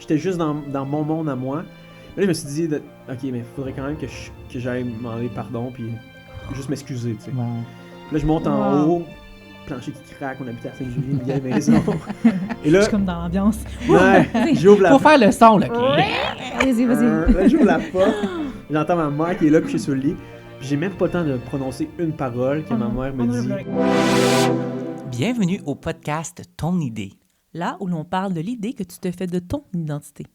j'étais juste dans mon monde à moi. Mais là, je me suis dit, ok, mais il faudrait quand même que j'aille demander pardon, puis juste m'excuser, tu sais. Wow. Puis là, je monte en haut, plancher qui craque, on habitait à Sainte-Julie, une vieille maison. Et là, Je suis comme dans l'ambiance. ouais, j'ouvre la Faut faire le son, là. Vas-y. là, j'ouvre la porte, j'entends ma mère qui est là couchée sur le lit. Puis j'ai même pas le temps de prononcer une parole que ma mère me dit. Bienvenue au podcast Ton idée. Là où l'on parle de l'idée que tu te fais de ton identité.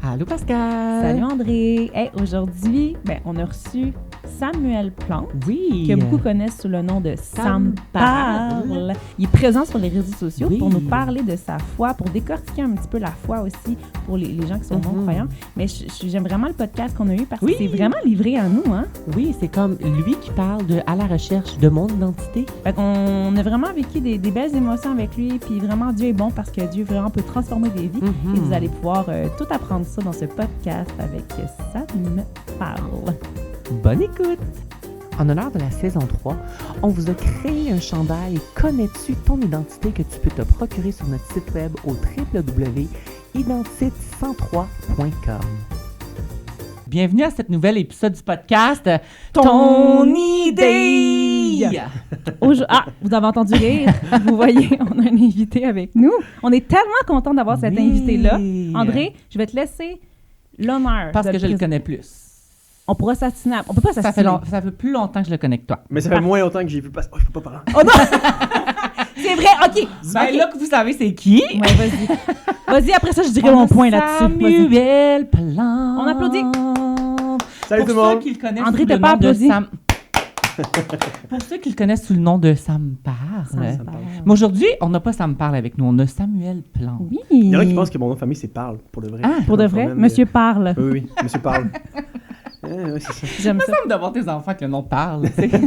Allô Pascal. Salut André. Hey, aujourd'hui, on a reçu Samuel Plante, Oui. que beaucoup connaissent sous le nom de Sam Parle. Il est présent sur les réseaux sociaux Oui. pour nous parler de sa foi, pour décortiquer un petit peu la foi aussi pour les gens qui sont non-croyants. Mais j'aime vraiment le podcast qu'on a eu parce que c'est vraiment livré à nous, hein? Oui, c'est comme lui qui parle de à la recherche de mon identité. Fait qu'on a vraiment vécu des belles émotions avec lui, puis vraiment Dieu est bon parce que Dieu vraiment peut transformer des vies. Et vous allez pouvoir tout apprendre ça dans ce podcast avec Sam Parle. Bonne écoute! En honneur de la saison 3, on vous a créé un chandail Connais-tu ton identité que tu peux te procurer sur notre site web au www.identite103.com. Bienvenue à cet nouvel épisode du podcast Ton idée. Vous avez entendu rire. Vous voyez, on a un invité avec nous. On est tellement content d'avoir cet invité-là. André, je vais te laisser l'honneur. Parce que je le connais plus. On pourra s'assiner. On peut pas Ça s'assiner. fait plus longtemps que je le connais que toi. Mais ça fait moins longtemps que j'ai vu passer. Oh, je peux pas parler. Oh non! C'est vrai, OK. Ben OK. là que vous savez c'est qui. Ouais, vas-y. Vas-y, après ça, je dirai mon point là-dessus. Vas-y. Samuel Plante. On applaudit. Salut Pour tout le ceux monde. qui le connaissent André, sous t'as le pas nom de applaudi. Sam... Pour ceux qui le connaissent sous le nom de Sam Parle. Sam Parle. Mais aujourd'hui, on n'a pas Sam Parle avec nous, on a Samuel Plante. Oui. Il y en a qui pensent que mon nom de famille c'est Parle, pour de vrai. Ah, Pour de vrai, Monsieur Parle. Oui, Monsieur Parle. Oui, c'est ça. J'aime ça. Ça me d'avoir tes enfants avec le nom Parle. Tu sais.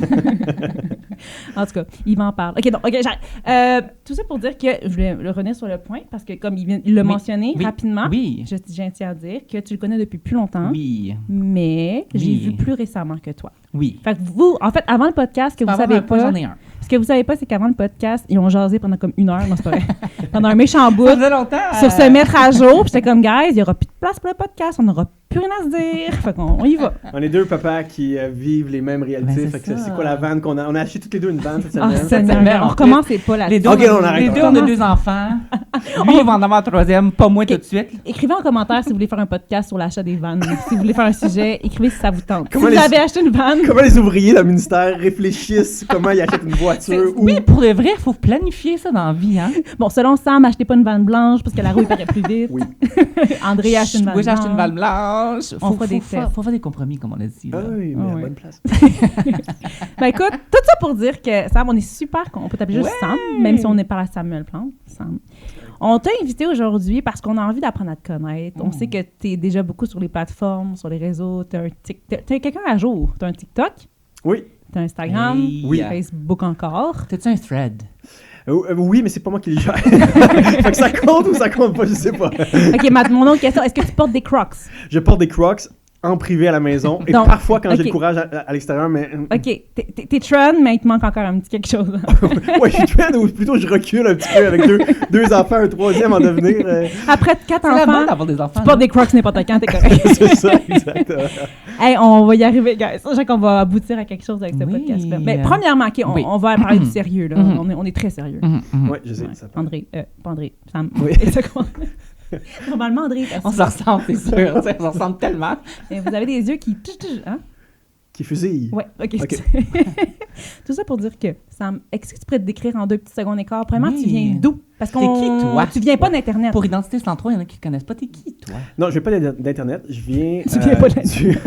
En tout cas, il m'en parle. OK, j'arrête. Tout ça pour dire que je voulais le revenir sur le point parce que comme il l'a mentionné rapidement, Oui. je tiens à dire que tu le connais depuis plus longtemps, Oui. mais j'ai Oui. vu plus récemment que toi. Oui. Fait que vous, en fait, avant le podcast, que vous savez pas, j'en ai un. ce que vous savez pas, c'est qu'avant le podcast, ils ont jasé pendant comme 1 heure, non, c'est pas vrai, pendant un méchant bout, Ça faisait longtemps. sur se mettre à jour, puis j'étais comme, guys, il y aura plus de place pour le podcast, on n'aura plus rien à se dire, fait qu'on y va. On est deux papas qui vivent les mêmes réalités. Ben, fait c'est que ça. c'est quoi la vanne qu'on a? On a acheté toutes les deux une vanne cette Ah, semaine. Seigneur, semaine, on en recommence, c'est pas là. Les deux, Ok, on arrête. les deux, on a 2 enfants. Lui, il va en avoir un 3e, pas moi tout de suite. Écrivez en commentaire si vous voulez faire un podcast sur l'achat des vannes. Si vous voulez faire un sujet, écrivez si ça vous tente. Comment si vous avez acheté une vanne, Comment les ouvriers dans le ministère réfléchissent comment ils achètent une voiture ou... Oui, pour le vrai, il faut planifier ça dans la vie. Hein? bon, selon Sam, achetez pas une vanne blanche parce que la roue il paraît plus vite. Oui. André achète une vanne Oui, j'ai blanche. acheté une vanne blanche. On fera des tests. Faut faire des compromis, comme on a dit. Ah là. oui, mais Ah à oui. bonne place. Ben écoute, tout ça pour dire que Sam, on est super, on peut t'appeler juste Sam, même si on n'est pas à Samuel Plante. Sam. On t'a invité aujourd'hui parce qu'on a envie d'apprendre à te connaître. On sait que tu es déjà beaucoup sur les plateformes, sur les réseaux. T'es quelqu'un à jour. Tu as un TikTok, Oui. tu as Instagram, Hey. Oui. Facebook encore. T'as-tu un thread? Oui, mais c'est pas moi qui les gère. Fait que ça compte ou ça compte pas, je sais pas. OK, mon autre question, est-ce que tu portes des Crocs? Je porte des Crocs en privé à la maison et Donc, parfois quand j'ai ok. le courage à l'extérieur, mais... OK, t'es trend, mais il te manque encore un petit quelque chose. Ouais, je suis trend ou plutôt je recule un petit peu avec deux enfants, un troisième en devenir. Après 4 C'est la mode enfants, d'avoir des enfants. tu portes des Crocs n'importe quand, t'es correct. C'est ça, exactement. Hey, on va y arriver, guys. Je sais qu'on va aboutir à quelque chose avec ce Oui. podcast-là. Mais premièrement, OK, Oui. on va parler du sérieux, là. Mhm. On est très sérieux. Ouais, je sais. Ouais. Ça André, pas André, Sam. Oui. Et ça commence. Normalement, André, On se ressemble, c'est sûr. On se ressemble tellement. mais vous avez des yeux qui... Hein? Qui fusille. Ouais, OK. Ok. Tout ça pour dire que, Sam, est-ce que tu pourrais te décrire en 2 petits secondes et quart? Premièrement, Oui. tu viens d'où? Parce T'es qui, toi? Tu viens pas d'Internet. Pour Identité 103, il y en a qui ne connaissent pas. T'es qui, toi? Non, je viens pas d'Internet. Je viens... Tu viens pas d'Internet.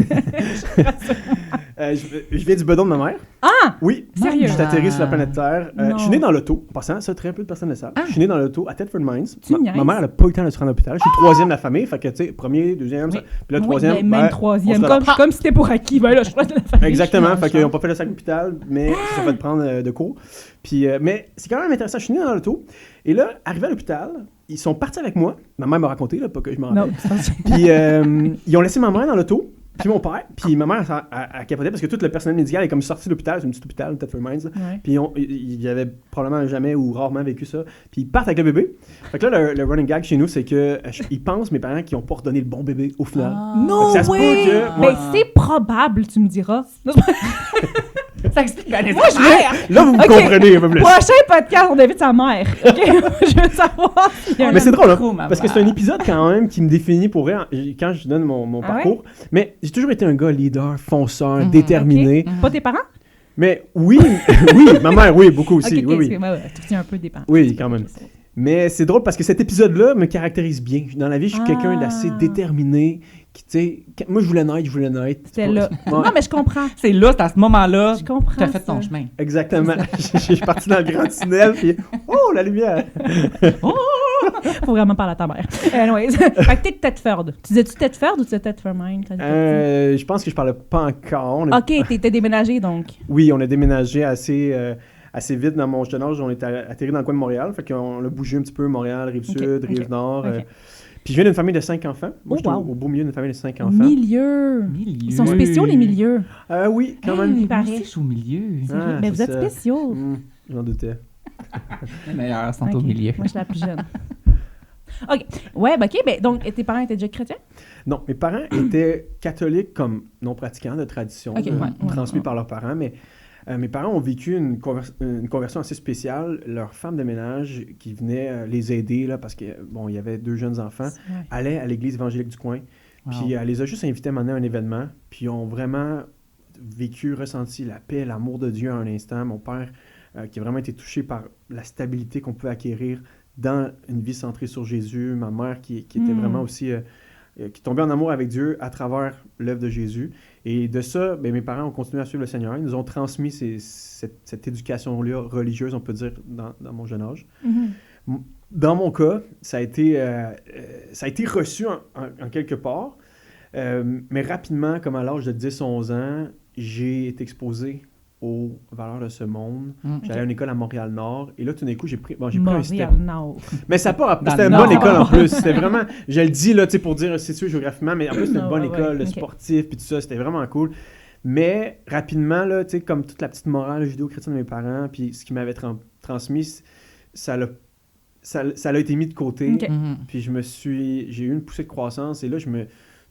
Je viens du bedon de ma mère. Ah! Oui. Sérieux? Je suis atterri sur la planète Terre. Non. Je suis né dans l'auto. En passant, ça, très peu de personnes le savent. Ah. Je suis né dans l'auto à Thetford Mines. Tu Ma niaises? mère, elle a pas eu le temps de se rendre à l'hôpital. Je suis le troisième de la famille. Fait que, tu sais, premier, deuxième, ça. Oui. Puis le Oui, troisième. ben, même ben, troisième. on se fait Comme si c'était pour acquis. Ben là, je crois de la famille. Exactement, je fait suis qu'ils dans n'ont pas fait le sac d'hôpital, mais ils se sont fait prendre de cours. Puis, mais c'est quand même intéressant, je suis né dans l'auto, et là, arrivé à l'hôpital, ils sont partis avec moi, ma mère m'a raconté, là, pas que je m'en Non, rappelle. ça, Puis ils ont laissé ma mère dans l'auto, Puis mon père, puis ma mère, elle capotait parce que tout le personnel médical est comme sorti de l'hôpital, c'est un petit hôpital, Thetford Mines. Ouais. Puis il avait probablement jamais ou rarement vécu ça. Puis ils partent avec le bébé. Fait que là, le running gag chez nous, c'est que ils pensent, mes parents, qu'ils n'ont pas redonné le bon bébé au final. Non, ça se peut que- Ben, c'est probable, tu me diras. Ça explique bien les Moi, je veux... Là, vous me Ok. comprenez un peu plus. Prochain podcast, on invite sa mère. OK? Je veux savoir s'il y a un... Mais c'est drôle, trop, hein, ma parce que c'est un épisode quand même qui me définit pour vrai quand je donne mon Ah parcours. Mais j'ai toujours été un gars leader, fonceur, Mhm. déterminé. Pas tes parents? Mais oui, oui, ma mère, oui, beaucoup aussi. OK, oui, oui. excuse-moi, ouais, tu retiens un peu des parents. Oui, quand même. Mais c'est drôle parce que cet épisode-là me caractérise bien. Dans la vie, je suis quelqu'un d'assez déterminé. Qui, tu sais, moi, je voulais naître. C'était là. Ouais. Non, mais je comprends. C'est là, c'est à ce moment-là, Je comprends tu as fait ça. ton chemin. Exactement. Je suis parti dans le grand tunnel, puis oh, la lumière! Faut vraiment parler à ta mère. Anyways. Fait que t'es de Thetford. Tu disais-tu Thetford ou tu disais Thetford Mine? Je pense que je parlais pas encore. OK, t'es déménagé donc. Oui, on a déménagé assez vite dans mon jeune âge. On est atterri dans le coin de Montréal. Fait qu'on a bougé un petit peu Montréal, Rive-Sud, Ok, Rive-Nord. ok. Puis je viens d'une famille de 5 enfants. Moi, Oh, j'étais wow. au beau milieu d'une famille de 5 enfants. Milieu. Ils sont spéciaux, les milieux. Oui, quand Hey, même. il Moi paraît. aussi, je suis au milieu. Ah, Mais c'est vous êtes ça. spéciaux. J'en doutais. Les meilleurs sont au Ok. milieu. Moi, je suis la plus jeune. OK. Ouais, ben, OK. Ben, donc, tes parents étaient déjà chrétiens? Non, mes parents étaient catholiques comme non pratiquants de tradition, Ok, ouais, transmis ouais. par leurs parents, mais mes parents ont vécu une conversion assez spéciale. Leur femme de ménage qui venait les aider, là, parce que bon, il y avait 2 jeunes enfants, Ouais. allait à l'église évangélique du coin, Wow. puis elle les a juste invités à mener un événement, puis ont vraiment ressenti la paix, l'amour de Dieu en un instant. Mon père, qui a vraiment été touché par la stabilité qu'on peut acquérir dans une vie centrée sur Jésus. Ma mère qui était vraiment aussi... qui tombait en amour avec Dieu à travers l'œuvre de Jésus. Et de ça, ben, mes parents ont continué à suivre le Seigneur. Ils nous ont transmis cette éducation-là religieuse, on peut dire, dans mon jeune âge. Mhm. Dans mon cas, ça a été reçu en quelque part, mais rapidement, comme à l'âge de 10-11 ans, j'ai été exposé aux valeurs de ce monde. J'allais à une école à Montréal-Nord, et là, tout d'un coup, j'ai pris un step. Montréal-Nord. Mais ça part, Dans c'était le une bonne Nord. école en plus. C'était vraiment, je le dis là, tu sais, pour dire situé géographiquement, mais en plus, c'était une Ah, bonne ouais, école, ouais, le ok. sportif, puis tout ça, c'était vraiment cool. Mais rapidement, là, tu sais, comme toute la petite morale judéo-chrétienne de mes parents, puis ce qui m'avait transmis, ça l'a été mis de côté. Ok. Puis j'ai eu une poussée de croissance, et là,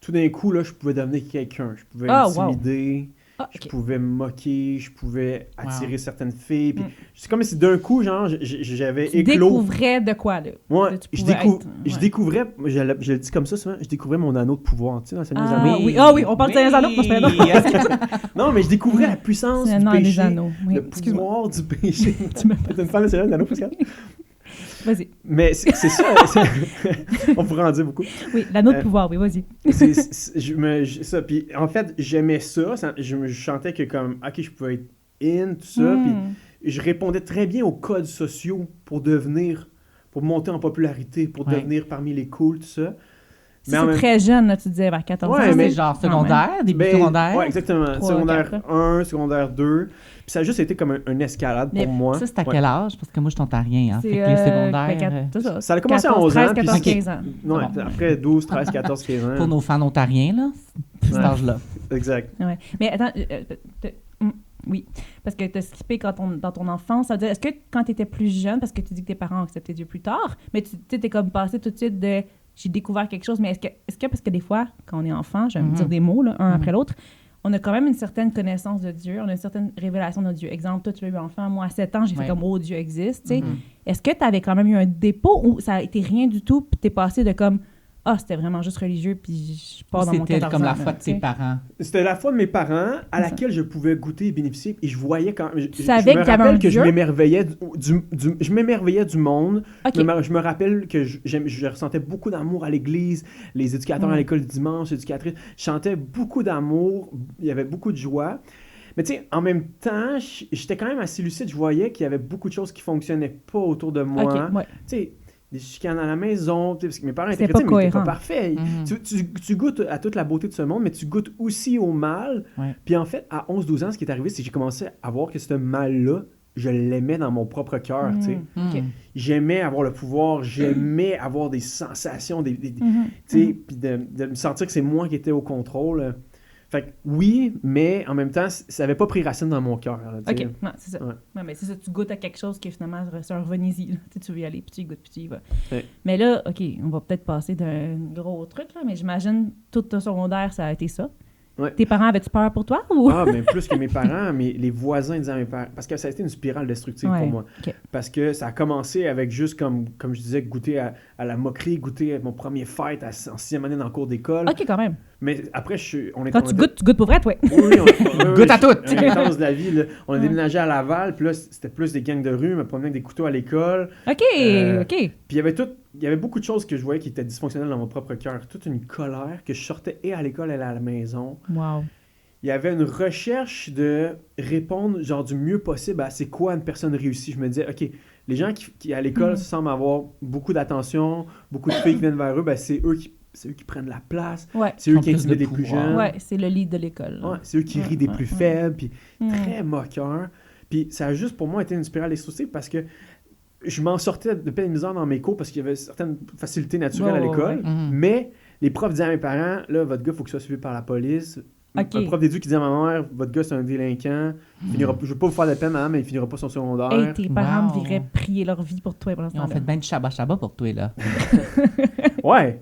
tout d'un coup, là, je pouvais devenir quelqu'un. Je pouvais Ah, wow. intimider. Ah, Je OK. pouvais me moquer, je pouvais attirer Wow. certaines filles. Puis Mm. c'est comme si d'un coup, genre, j'avais Tu éclos. découvrais de quoi, là? Ouais, Tu je pouvais être, je ouais. découvrais, je le dis comme ça souvent, je découvrais mon anneau de pouvoir, tu sais, dans le Seigneur des Ah, Anneaux. oui. Ah oui, on parle de Seigneur des Anneaux, pas Seigneur Non, mais je découvrais la puissance C'est du un des péché, anneaux. Oui, le excuse-moi. pouvoir du péché. Tu me- T'es une fan de Seigneur des Anneaux, Pascal? Vas-y. Mais c'est ça, on pourrait en dire beaucoup. Oui, l'anneau de pouvoir, oui, vas-y. Ça, puis en fait, j'aimais ça, je sentais que comme, ok, je pouvais être in, tout ça, puis je répondais très bien aux codes sociaux pour monter en popularité, pour Ouais. devenir parmi les cools, tout ça. C'est en même- très jeune, là, tu disais, vers 14 Ouais, ans. mais C'est genre secondaire, début Ben, secondaire. Ouais, exactement. 3, Secondaire 4, 1, secondaire 2. Puis ça a juste été comme une escalade Mais pour moi. ça, c'est à Ouais. quel âge? Parce que moi, je suis ontarien. Hein. C'est, Fait que les secondaires, c'est ça. Ça a commencé à 14, 11 ans. 13, puis 14, c'est- 15 ans. Ouais, Bon. après 12, 13, 14, 15 ans. pour nos fans ontariens, là, c'est cet Ouais. âge-là. Exact. Ouais. Mais attends, oui, parce que tu as skippé dans ton enfance. Ça veut dire, est-ce que quand tu étais plus jeune, parce que tu dis que tes parents ont accepté Dieu plus tard, mais tu t'es comme passé tout de suite de j'ai découvert quelque chose, mais est-ce que parce que des fois, quand on est enfant, je vais me dire des mots, là, un après l'autre, on a quand même une certaine connaissance de Dieu, on a une certaine révélation de Dieu. Exemple, toi, tu as eu enfant, moi, à 7 ans, j'ai fait Ouais. comme, oh, Dieu existe, tu sais. Est-ce que tu avais quand même eu un dépôt ou ça a été rien du tout, puis t'es passé de comme, ah, c'était vraiment juste religieux, puis je pars dans mon C'était 14 comme ans, la là, foi de tu sais. tes parents. C'était la foi de mes parents à C'est ça. laquelle je pouvais goûter et bénéficier. Et je voyais quand. Tu savais me qu'il y avait rappelle un que je Dieu? m'émerveillais du monde. OK. Je me rappelle que je ressentais beaucoup d'amour à l'église, les éducateurs à l'école du dimanche, les éducatrices. Je sentais beaucoup d'amour, il y avait beaucoup de joie. Mais tu sais, en même temps, j'étais quand même assez lucide. Je voyais qu'il y avait beaucoup de choses qui fonctionnaient pas autour de moi. OK, ouais. Tu sais, des chicanes à la maison, tu sais, parce que mes parents étaient C'était pas chrétiens, mais ils étaient pas cohérent. parfaits. Tu goûtes à toute la beauté de ce monde, mais tu goûtes aussi au mal. Ouais. Puis en fait, à 11-12 ans, ce qui est arrivé, c'est que j'ai commencé à voir que ce mal-là, je l'aimais dans mon propre cœur, tu sais. OK. J'aimais avoir le pouvoir, j'aimais avoir des sensations, tu sais, puis de me sentir que c'est moi qui étais au contrôle. Fait que oui, mais en même temps, ça n'avait pas pris racine dans mon cœur. là, tu sais. OK, non, c'est ça. Ouais. Ouais, mais c'est ça, tu goûtes à quelque chose qui finalement, c'est un revenez-y. Là. Tu veux y aller, puis tu y goûtes, puis tu y vas. Ouais. Mais là, OK, on va peut-être passer d'un gros truc, là, mais j'imagine tout ton secondaire, ça a été ça. Ouais. Tes parents avaient-tu peur pour toi? Ou... Ah, mais plus que mes parents, mais les voisins disaient à mes parents. Parce que ça a été une spirale destructive Ouais, pour moi. OK. Parce que ça a commencé avec juste, comme je disais, goûter à la moquerie, goûter à mon premier fight en 6e année dans le cours d'école. OK, quand même. Mais après, on est Quand tu goûtes pour vrai, toi. Oui, Goûte à tout! Une intense de la vie. Là. On a déménagé à Laval, puis là, c'était plus des gangs de rue, me promenait avec des couteaux à l'école. OK, OK. Puis il y avait beaucoup de choses que je voyais qui étaient dysfonctionnelles dans mon propre cœur. Toute une colère que je sortais et à l'école et à la maison. Wow. Il y avait une recherche de répondre genre du mieux possible à c'est quoi une personne réussie. Je me disais, OK, les gens qui à l'école semblent avoir beaucoup d'attention, beaucoup de filles qui viennent vers eux, ben, c'est eux qui prennent la place. Ouais. C'est eux Ils ont qui plus de intimident les plus pouvoir. jeunes. Ouais, c'est le lead de l'école. Ouais, c'est eux qui rient des plus faibles, puis Mm. très moqueurs. Puis ça a juste pour moi été une spirale destructive parce que je m'en sortais de peine et de misère dans mes cours parce qu'il y avait certaines facilités naturelles à Ouais, l'école. ouais. Mhm. Mais les profs disaient à mes parents, là, votre gars, il faut qu'il soit suivi par la police. Ok. Un prof d'éduc qui disait à ma mère, votre gars, c'est un délinquant. Je ne veux pas vous faire de peine, madame, mais il finira pas son secondaire. Hey, tes parents Wow. devraient prier leur vie pour toi pendant ce Ils ont temps-là. fait ben du shabba pour toi, là. Ouais,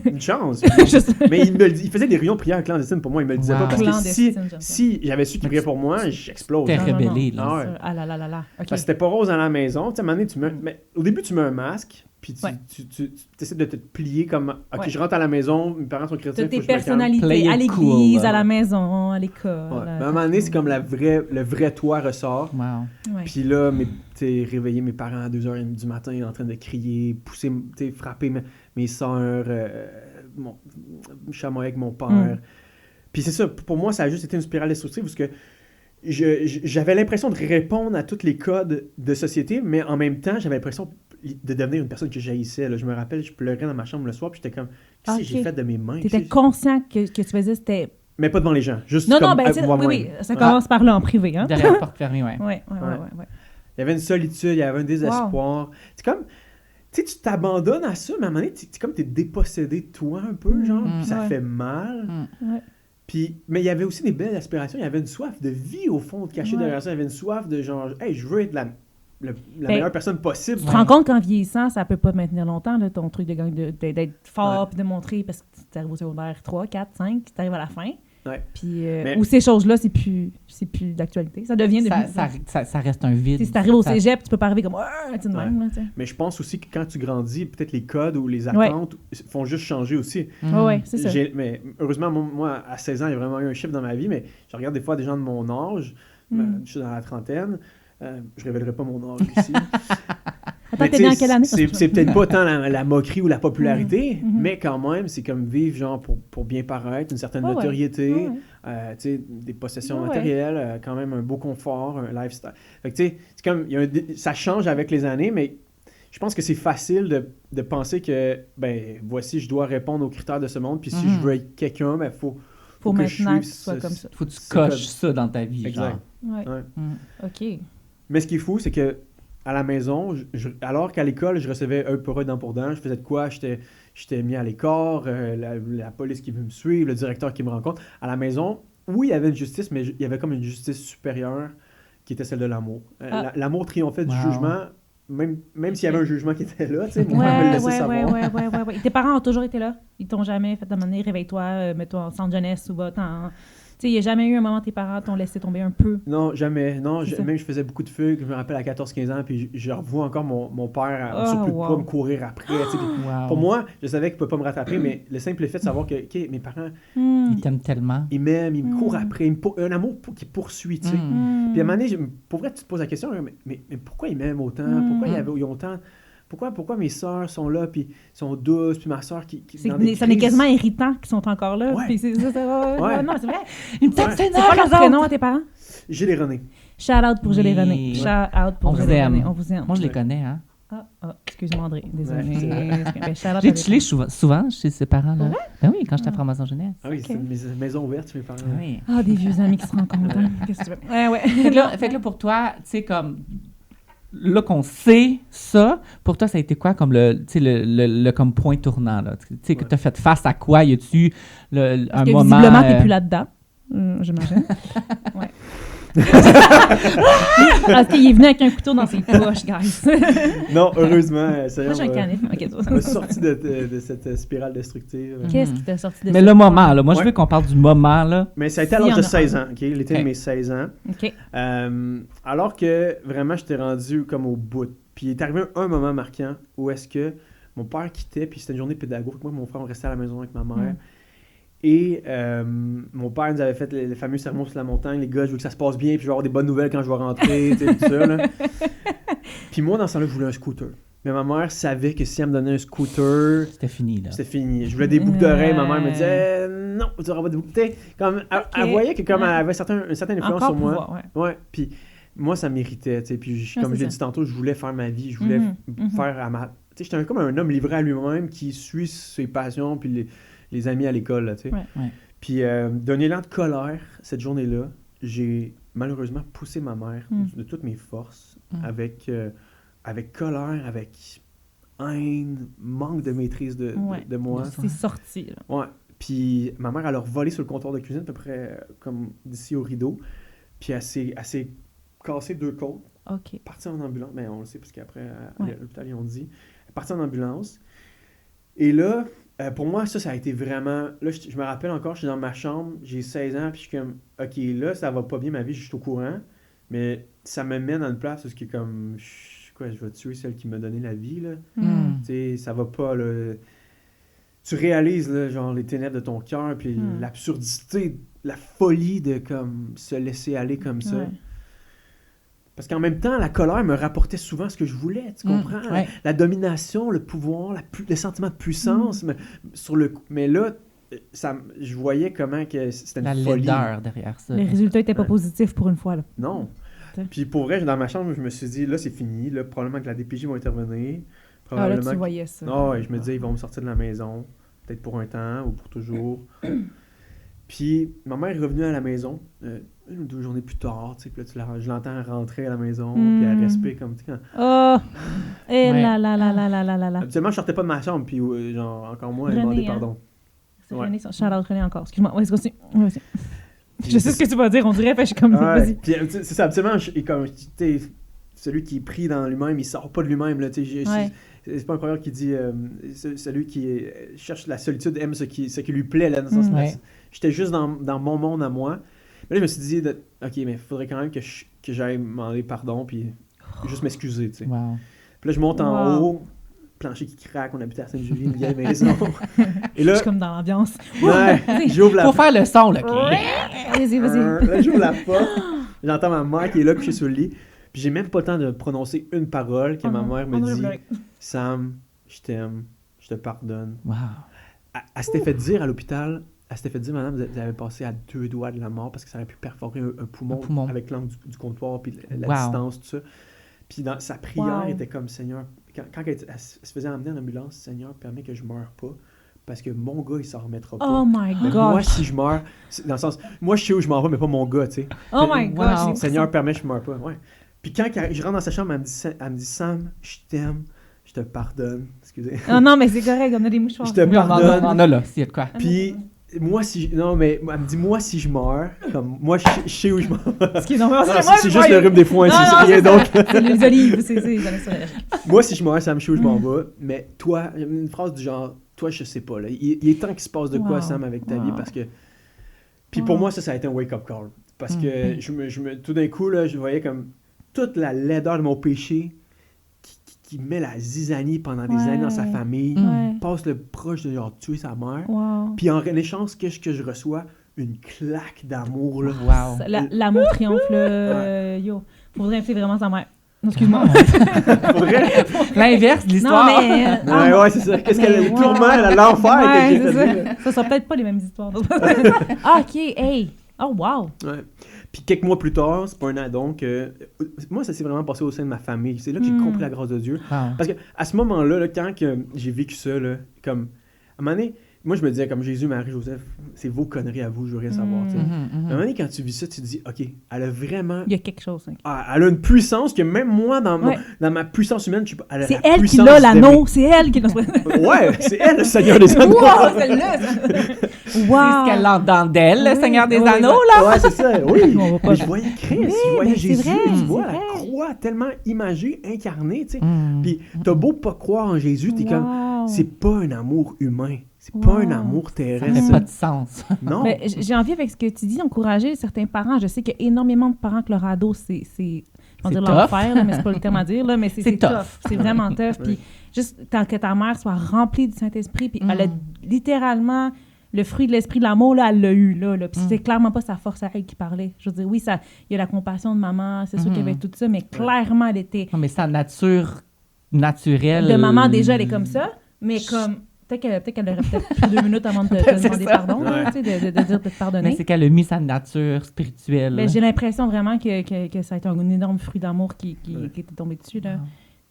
une chance. Je sais. Mais il faisait des réunions de prière clandestines pour moi, il me le disait Wow. pas parce que Clandestine, j'aime ça. si j'avais su qu'il priait pour moi, j'explose. T'es Non, non, rebellé, non. là. Ah ouais. Ah là là là là. OK. Parce que c'était pas rose dans la maison. Tu sais, à un moment donné, mais au début, tu mets un masque, puis Ouais. tu essaies de te plier comme OK, Ouais. je rentre à la maison, mes parents sont chrétiens, T'as tes faut que je me calme. personnalités Play à it l'église, cool, à la là. maison, à l'école. Ouais. Mais à un moment donné, c'est comme le vrai toi ressort. Wow. Ouais. Puis là, réveiller mes parents à 2h du matin en train de crier, pousser, frapper mes soeurs, chamoyer avec mon père. Mm. Puis c'est ça, pour moi, ça a juste été une spirale destructive parce que j'avais l'impression de répondre à tous les codes de société, mais en même temps, j'avais l'impression de devenir une personne que j'haïssais. Là. Je me rappelle, je pleurais dans ma chambre le soir, puis j'étais comme, qu'est-ce que j'ai Ok. fait de mes mains? T'étais conscient que tu faisais, c'était... Mais pas devant les gens, juste Non, comme non, ben, avec moi-même. oui, ça commence par là en privé, hein? Derrière la porte fermée, ouais. Ouais. Il y avait une solitude, il y avait un désespoir. C'est comme, tu sais, tu t'abandonnes à ça, mais à un moment donné, c'est comme t'es dépossédé de toi un peu, genre, puis ça ouais. fait mal. Ouais. Puis, mais il y avait aussi des belles aspirations, il y avait une soif de vie au fond, de cacher Ouais. derrière ça, il y avait une soif de genre, hey, je veux être la Ben, meilleure personne possible. Tu te rends compte qu'en vieillissant, ça peut pas te maintenir longtemps, là, ton truc d'être fort puis de montrer, parce que tu arrives au secondaire 3, 4, 5, tu arrives à la fin. Ouais. Puis, Mais- où ces choses-là, c'est plus d'actualité. Ça devient... Ça reste un vide. Si t'arrives au Ça- cégep, tu peux pas arriver comme... Ah, tu sais, de même, là, tu sais. Mais je pense aussi que quand tu grandis, peut-être les codes ou les Ouais. attentes font juste changer aussi. Mhm. Ouais, c'est ça. Mais heureusement, moi, à 16 ans, il y a vraiment eu un chiffre dans ma vie, mais je regarde des fois des gens de mon âge, je suis dans la trentaine, je révélerai pas mon âge ici. Attends, Mais t'es tu né en sais, quelle année? c'est peut-être pas tant la moquerie ou la popularité, Mhm. mais quand même, c'est comme vivre genre pour bien paraître, une certaine Ouais, ouais. notoriété, Ouais, tu sais, des possessions Ouais, ouais. matérielles, quand même un beau confort, un lifestyle. Fait que tu sais, c'est comme, ça change avec les années, mais je pense que c'est facile de penser que, ben, voici, je dois répondre aux critères de ce monde, puis si Mhm. je veux être quelqu'un, ben, faut Faut que je maintenant que suive tu sois comme ça. Faut que tu C'est coches comme- ça dans ta vie. Exact. Ouais. Ouais. Genre. OK. Mais ce qui est fou, c'est que à la maison, alors qu'à l'école, je recevais œil pour œil, dent pour dent, je faisais de quoi? J'étais mis à l'écart, la police qui veut me suivre, le directeur qui me rencontre. À la maison, oui, il y avait une justice, mais il y avait comme une justice supérieure qui était celle de l'amour. Ah. L'amour triomphait du Wow. jugement, même s'il y avait un jugement qui était là, tu sais, moi, on me le Ouais, laissait savoir. ouais. Tes parents ont toujours été là? Ils t'ont jamais fait demander, réveille-toi, mets-toi en centre jeunesse ou va-t'en... Tu sais, il n'y a jamais eu un moment où tes parents t'ont laissé tomber un peu. Non, jamais. Non, C'est ça. même je faisais beaucoup de fugues. Je me rappelle à 14-15 ans, puis je revois encore mon père en Oh, surplus de wow. poids me courir après. tu sais, puis Wow. Pour moi, je savais qu'il ne pouvait pas me rattraper, mais le simple fait de savoir que OK, mes parents, Il t'aime tellement. ils m'aiment, ils me courent Mm. après, un amour qui poursuit, tu sais. Mm. Puis à un moment donné, pour vrai, tu te poses la question, mais pourquoi ils m'aiment autant? Pourquoi ils ont autant... Pourquoi mes sœurs sont là, puis sont douces, puis ma sœur qui dans des Ça m'est crises- quasiment irritant qu'ils sont encore là. Ouais. Puis Ouais. non, c'est vrai. Une petite Ouais. C'est quoi leur prénom à tes parents? Gilles et René. Shout-out pour Gilles et Oui. René. Shout out pour On Gilles vous et aime. René. On vous aime. Moi, je les Ouais. connais, hein. Excuse-moi, André. Désolée. Ouais, Ben, shout out à J'ai tes chillé souvent chez ses parents, là. Ouais? Ben oui, quand j'étais à Franc-Maçon Jeunesse. Ah oui, Ok. c'est une maison ouverte, mes parents. Ah oui. parents. Ah, des vieux amis qui se rencontrent. hein. Qu'est-ce que tu veux? Ouais. Fait que là, pour toi, tu sais, comme... Là qu'on sait ça, pour toi, ça a été quoi comme le comme point tournant, là? Tu sais, que Ouais. t'as fait face à quoi? Y a-tu un Parce que moment... visiblement, t'es plus là-dedans. j'imagine. Ouais. Parce qu'il est venu avec un couteau dans ses poches, guys. Non, heureusement, ça y est, Moi, j'ai un canif. on m'a sorti de cette spirale destructive. Qu'est-ce qui t'a sorti de Mais ça? le moment, là, moi, je Ouais. veux qu'on parle du moment, là. Mais ça a été à S'il y l'âge en de a 16 un. ans, OK? L'été de Ok. mes 16 ans. OK. Alors que vraiment, j'étais rendu comme au bout. Puis il est arrivé un moment marquant où est-ce que mon père quittait, puis c'était une journée pédago. Moi et mon frère, on restait à la maison avec ma mère. Et mon père nous avait fait le fameux sermon sur la montagne. Les gars, je veux que ça se passe bien, puis je vais avoir des bonnes nouvelles quand je vais rentrer, tu sais, tout ça. Là. Puis moi, dans ce temps-là, je voulais un scooter. Mais ma mère savait que si elle me donnait un scooter, C'était fini, là. c'était fini. Je voulais des boucles d'oreilles. Ma mère me disait non, tu n'auras pas de boucles. Tu sais, comme, elle voyait que comme elle avait une certaine influence Encore sur moi. pouvoir, ouais. Ouais, puis moi, ça m'irritait, tu sais. Puis Ouais, comme c'est je l'ai ça. dit tantôt, je voulais faire ma vie. Je voulais faire à ma... Tu sais, j'étais comme un homme livré à lui-même qui suit ses passions puis les amis à l'école, là, tu sais. Ouais. Ouais. Puis d'un élan de colère, cette journée-là, j'ai malheureusement poussé ma mère de toutes mes forces avec colère, avec haine, manque de maîtrise de moi. C'est sorti, là. Ouais. Puis ma mère, elle a volé sur le comptoir de cuisine, à peu près comme d'ici au rideau. Puis elle s'est cassé 2 côtes. OK. Partie en ambulance. Mais on le sait, parce qu'après, Ouais. à l'hôpital, ils ont dit. Elle est partie en ambulance. Et là, pour moi, ça a été vraiment... Là, je me rappelle encore, je suis dans ma chambre, j'ai 16 ans, puis je suis comme, OK, là, ça va pas bien, ma vie, je suis au courant. Mais ça me met dans une place où c'est comme... Je vais tuer celle qui m'a donné la vie, là. Tu sais, ça va pas, là. Tu réalises, là, genre, les ténèbres de ton cœur, puis l'absurdité, la folie de, comme, se laisser aller comme ça. Ouais. Parce qu'en même temps, la colère me rapportait souvent ce que je voulais, tu comprends? Ouais. La domination, le pouvoir, le sentiment de puissance. Mais là, je voyais comment que c'était une La folie. laideur derrière ça. Les résultats n'étaient pas positifs pour une fois, là. Non. T'sais. Puis pour vrai, dans ma chambre, je me suis dit, là, c'est fini. Là, probablement que la DPJ va intervenir. Ah, là, Probablement tu voyais ça. Non, ouais, je me disais, ils vont me sortir de la maison. Peut-être pour un temps ou pour toujours. Puis ma mère est revenue à la maison 1 ou 2 journées plus tard. Tu sais, puis là, je l'entends rentrer à la maison. Puis elle respire comme... Tu sais, quand... Oh! Et Ouais. là là là là là là là là. Habituellement, je sortais pas de ma chambre. Puis genre, encore moins, elle René, demandait hein. pardon. C'est Ouais. René, Charles René encore. Excuse-moi. Ouais, vas-y. Vas-y. Je sais ce que tu vas dire, on dirait, fait je suis comme, Ouais. vas-y. Puis c'est ça, habituellement, comme, tu sais, celui qui est pris dans lui-même, il sort pas de lui-même. Là, tu sais, Ouais. c'est pas un croyant qui dit celui qui cherche la solitude aime ce qui lui plaît. Là, dans ce sens-là. Ouais. J'étais juste dans mon monde à moi. Mais là, je me suis dit, OK, mais il faudrait quand même que j'aille demander pardon puis juste m'excuser. Tu sais. Wow. Puis là, je monte en Wow. haut, plancher qui craque, on habitait à Sainte-Julie, une vieille maison. Et là, Je suis comme dans l'ambiance. ouais, j'ouvre la Pour faire le son, là. OK. Vas-y, vas-y. Là, j'ouvre la porte, j'entends ma mère qui est là couchée sur le lit. Puis j'ai même pas le temps de prononcer une parole que Oh ma non, mère on me devrait dit. pleurer. Sam, je t'aime, je te pardonne. Wow. Elle s'était fait dire à l'hôpital, elle s'était fait dire, madame, vous avez passé à 2 doigts de la mort parce que ça aurait pu perforer un poumon, avec l'angle du comptoir puis la Wow. distance, tout ça. Puis dans sa prière Wow. était comme, Seigneur, quand elle se faisait emmener en ambulance, Seigneur, permets que je meure pas parce que mon gars, il s'en remettra pas. Oh my Mais moi, gosh. si je meurs, dans le sens, moi, je sais où je m'en vais, mais pas mon gars, tu sais. Oh my Wow. gosh. j'ai Seigneur, permets que je meure pas. Ouais. Puis quand je rentre dans sa chambre, elle me dit Sam, je t'aime, je te pardonne. Excusez. Ah non, mais c'est correct, on a des mouchoirs. Je te Oui, on pardonne. en a là, s'il y a de quoi. Puis moi, non, mais elle me dit moi, si je meurs, comme moi, je sais où je m'en vais. Ce qui est normal. Non, c'est juste le rhume des foins, Non, c'est non, rien c'est d'autre. ça. C'est les olives, c'est Moi, si je meurs, Sam, je sais où je m'en vais. Mais toi, une phrase du genre, toi, je sais pas. Là. Il est temps qu'il se passe de quoi, Wow. Sam, avec ta Wow. vie, parce que. Puis pour moi, ça a été un wake-up call. Parce que tout d'un coup, là, je voyais comme toute la laideur de mon péché qui met la zizanie pendant des Ouais. années dans sa famille, Ouais. passe le proche de genre tuer sa mère. Wow. Puis en échange, qu'est-ce que je reçois? Une claque d'amour, là. Wow. L'amour triomphe, là. Yo. Faudrait inviter vraiment sa mère. Non, excuse-moi. Pour vrai? L'inverse de Non, l'histoire. mais. Ouais, c'est ça. Qu'est-ce mais qu'elle wow. tourment, l'enfer Ouais, que j'ai c'est fait vivre. ça. Ça sera peut-être pas les mêmes histoires. Ah, ok, hey. Oh, wow. Ouais. Puis quelques mois plus tard, c'est pas un an donc, moi, ça s'est vraiment passé au sein de ma famille. C'est là que j'ai compris la grâce de Dieu. Wow. Parce que à ce moment-là, là, quand que j'ai vécu ça, là, comme, à un moment donné, moi, je me disais, comme Jésus, Marie, Joseph, c'est vos conneries à vous, je veux rien savoir. tu sais. À un moment donné, quand tu vis ça, tu te dis, OK, elle a vraiment... Il y a quelque chose. Hein. Elle a une puissance que même moi, dans Ouais. ma puissance humaine, je sais pas, elle a C'est la elle qui puissance l'a, d'aimer. l'anneau. C'est elle qui l'a. Ouais, c'est elle, le Seigneur des Anneaux. Wow, celle-là! ça. C'est ce Wow! qu'elle a dans d'elle, le Oui, Seigneur des oui, Anneaux, là. Ouais, c'est ça, oui. On va pas- Mais je voyais Christ, Oui, je voyais mais c'est Jésus, vrai, tu vois, c'est la vrai. croix tellement imagée, incarnée, tu sais. Mm. Puis t'as beau pas croire en Jésus, t'es comme, Wow. c'est pas un amour humain, c'est pas un Wow. amour Ça terrestre. fait pas de sens. Non. Mais j'ai envie, avec ce que tu dis, d'encourager certains parents. Je sais qu'il y a énormément de parents que leur ado, c'est on va C'est dire tough. l'enfer, là, mais c'est pas le terme à dire, là, mais c'est C'est tough. tough. C'est vraiment tough. Puis juste tant que ta mère soit remplie du Saint-Esprit, puis elle a littéralement le fruit de l'esprit de l'amour, là, elle l'a eu, là. Puis c'est clairement pas sa force à elle qui parlait. Je veux dire, oui, il y a la compassion de maman, c'est sûr qu'il y avait tout ça, mais clairement, elle était... Non, mais sa nature naturelle. De maman, déjà, elle est comme ça, mais comme... Peut-être qu'elle aurait peut-être pris 2 minutes avant de te demander ça. pardon, là, tu sais, de dire de te Mais pardonner. c'est qu'elle a mis sa nature spirituelle. Mais j'ai l'impression vraiment que ça a été un énorme fruit d'amour qui était tombé dessus, là.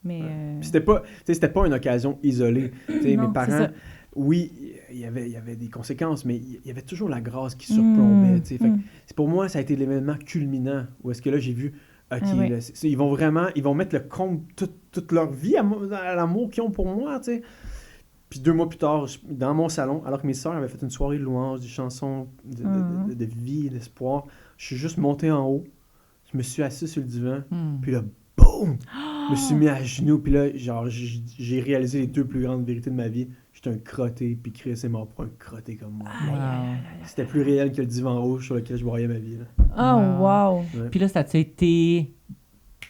Mais... Puis c'était pas une occasion isolée. Tu sais, Non, mes c'est parents, ça. oui, il y avait des conséquences, mais il y avait toujours la grâce qui surplombait. Tu sais. Fait que pour moi, ça a été l'événement culminant où est-ce que là, j'ai vu, OK, Ah ouais. là, ils vont mettre le compte toute leur vie à l'amour qu'ils ont pour moi, tu sais. Puis 2 mois plus tard, dans mon salon, alors que mes sœurs avaient fait une soirée de louanges, des chansons de vie, d'espoir, je suis juste monté en haut, je me suis assis sur le divan, puis là, boum! Je me suis mis à genoux, puis là, genre, j'ai réalisé les 2 plus grandes vérités de ma vie. J'étais un crotté, puis Chris est mort pour un crotté comme moi. Wow. C'était plus réel que le divan rouge sur lequel je broyais ma vie. Là. Oh, wow! Puis là, ça a été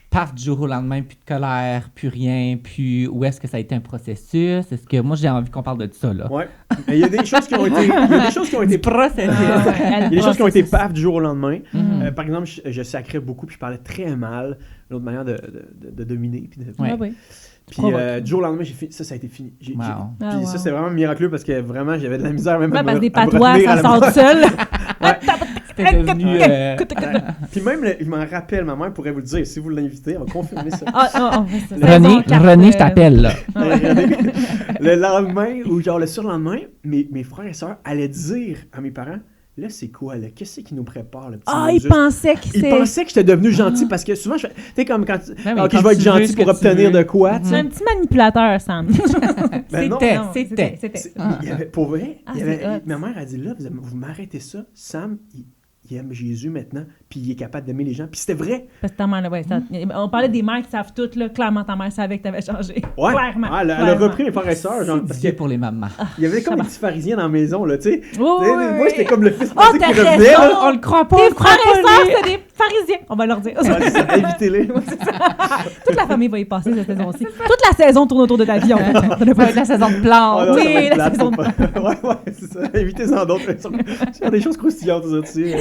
paf du jour au lendemain, plus de colère, plus rien, puis où est-ce que ça a été un processus? Est-ce que moi, j'ai envie qu'on parle de ça, là? Ouais. Mais il y a des choses qui ont été... Il y a des choses qui ont été... Processus. Il y a des choses qui ont été paf. paf du jour au lendemain. Mhm. Par exemple, je sacrais beaucoup, puis je parlais très mal. Une autre manière de dominer. Puis Ouais. Ah oui. Puis provoques. du jour au lendemain, ça a été fini. Wow. Ah, Puis wow. ça, c'est vraiment miraculeux parce que vraiment, j'avais de la misère même Ouais, à parce me que des à me patois, retenir à ça la sort maison. tout seul. C'était devenu... Puis même, je m'en rappelle, ma mère pourrait vous le dire, si vous l'invitez, elle va confirmer ça. René, je t'appelle, là. Le lendemain ou genre le surlendemain, mes frères et sœurs allaient dire à mes parents, là, c'est quoi, là? Qu'est-ce qui nous prépare, le petit Ah, il Moses? pensait que Ils c'est... pensaient que j'étais devenu gentil parce que souvent, tu sais, comme quand mais ok, quand je vais être tu veux gentil ce pour que tu obtenir veux. de quoi, tu C'est sais. un petit manipulateur, Sam. Ben non, C'était, Non, c'était. C'est- il y avait- pour vrai, Ah, il y avait- c'est hot. ma mère a dit là, vous m'arrêtez ça. Sam, il aime Jésus maintenant, puis il est capable d'aimer les gens. Puis c'était vrai. Parce que ta mère, là, ouais, on parlait des mères qui savent tout, là. Clairement, ta mère savait que t'avais changé. Ouais. Clairement. Ah, elle a clairement. repris mes frères et sœurs. Genre, parce Dieu qu'il pour les mamans. y avait comme des petits pharisiens dans la maison, là, tu sais. Oui, Moi, j'étais comme le fils Oh, prodigue t'as qui revenait, raison! là. On le croit pas, Tes frères et sœurs, c'est des pharisiens. On va leur dire. Ouais, c'est ça, invitez-les. Toute la famille va y passer cette saison-ci. Toute la saison tourne autour de ta vie, en fait. Ça doit pas Ouais, la saison de Oh, plantes. non, ça Oui, va être la plate, saison de- faut pas- ouais, c'est ça. Invitez-en d'autres. Il y a des choses croustillantes là-dessus.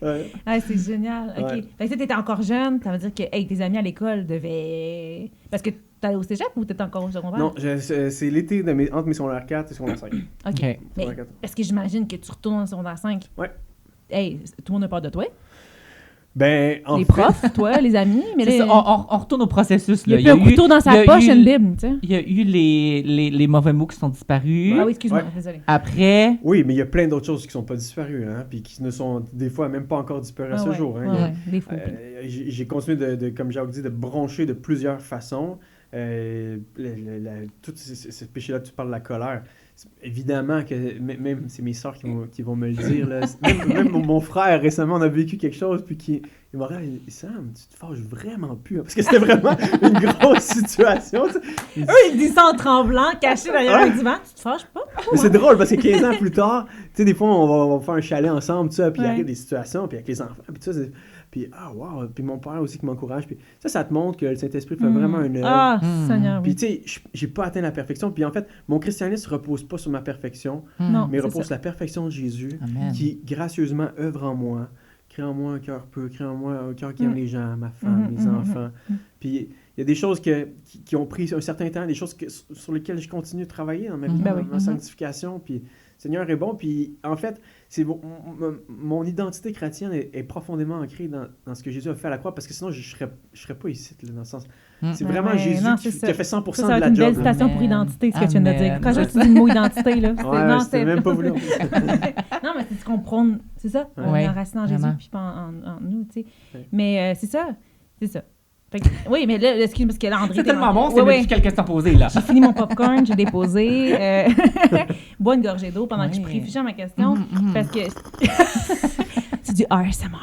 Ouais. Ah, c'est génial. OK. Ouais. Fait que tu étais encore jeune, ça veut dire que hey, tes amis à l'école devaient... Parce que t'allais au cégep ou t'étais encore au secondaire? Non, c'est l'été entre mes secondaires 4 et secondaire 5. OK. OK. Mais Secondaire 4. est-ce que j'imagine que tu retournes en secondaire 5? Ouais. Hey, tout le monde a peur de toi. Ben, en Les fait, profs, toi, les amis. Mais C'est les- ça, on retourne au processus. il y a Là. plus un couteau dans il y sa a poche eu- et une bible, tu sais. Il y a eu les mauvais mots qui sont disparus. Ah oui, excuse-moi, Ouais. désolé. Après, oui, mais il y a plein d'autres choses qui sont pas disparues, hein, puis qui ne sont des fois même pas encore disparues à Ah ce ouais, jour. Hein. ouais, Il y a- ouais, des faux. J'ai continué comme Jacques dit, de broncher de plusieurs façons. Tout ce péché-là, tu parles de la colère. Évidemment que même c'est mes sœurs qui vont me le dire. Là. Même mon frère, récemment, on a vécu quelque chose, puis il m'a dit « Sam, tu te fâches vraiment plus. hein. » Parce que c'était vraiment une grosse situation. Tu sais. Il dit, Eux, ils disent ça en tremblant, caché derrière un divan. Tu te fâches pas? Mais c'est drôle parce que 15 ans plus tard, tu sais, des fois, on va faire un chalet ensemble, tu sais, puis il Ouais. arrive des situations, puis avec les enfants, puis tout ça, puis wow, puis mon père aussi qui m'encourage, puis ça te montre que le Saint-Esprit fait vraiment une œuvre. Ah, Mm. Seigneur, Puis oui. tu sais, j'ai pas atteint la perfection, puis en fait, mon christianisme repose pas sur ma perfection, Non, mais c'est repose ça. sur la perfection de Jésus, Amen. qui gracieusement œuvre en moi, crée en moi un cœur pur, crée en moi un cœur qui aime les gens, ma femme, mes enfants. Puis il y a des choses qui ont pris un certain temps, des choses sur lesquelles je continue de travailler dans ma vie, Ben dans oui. ma sanctification. Puis le Seigneur est bon. Puis en fait, mon identité chrétienne est profondément ancrée dans ce que Jésus a fait à la croix, parce que sinon je serais pas ici, là, dans le sens. C'est vraiment Jésus qui a fait 100% ça va de être la une job. belle là. citation pour Amen. identité, ce que tu viens de dire. Amen. Quand je dis le mot identité, là, Ouais, c'était même pas voulu. non, mais c'est ce qu'on prône. C'est ça. On Ouais, est enraciné en Jésus vraiment. puis pas en nous, tu sais. Ouais. Mais c'est ça. C'est ça. Fait que- oui, mais là, excuse-moi, parce que là, André... C'est t'es tellement bon, c'est Ouais, même ouais. plus quelques questions posées, là. J'ai fini mon popcorn, j'ai déposé. Bois une gorgée d'eau pendant que je Ouais. réfléchis à ma question. Mhm. Parce que c'est du ASMR.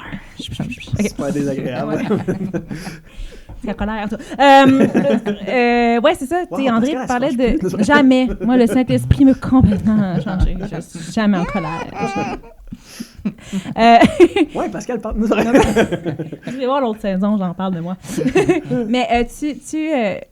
Ok. C'est pas désagréable. C'est la colère. en tout cas. Ouais, c'est ça. Tu sais, Wow, André Pascal, parlait elle se fâche de... plus. Jamais. Moi, le Saint-Esprit m'a complètement changé. Je suis jamais en colère. Ouais, Pascal, parle-nous. Je vais voir l'autre saison, j'en parle de moi. Mais c'est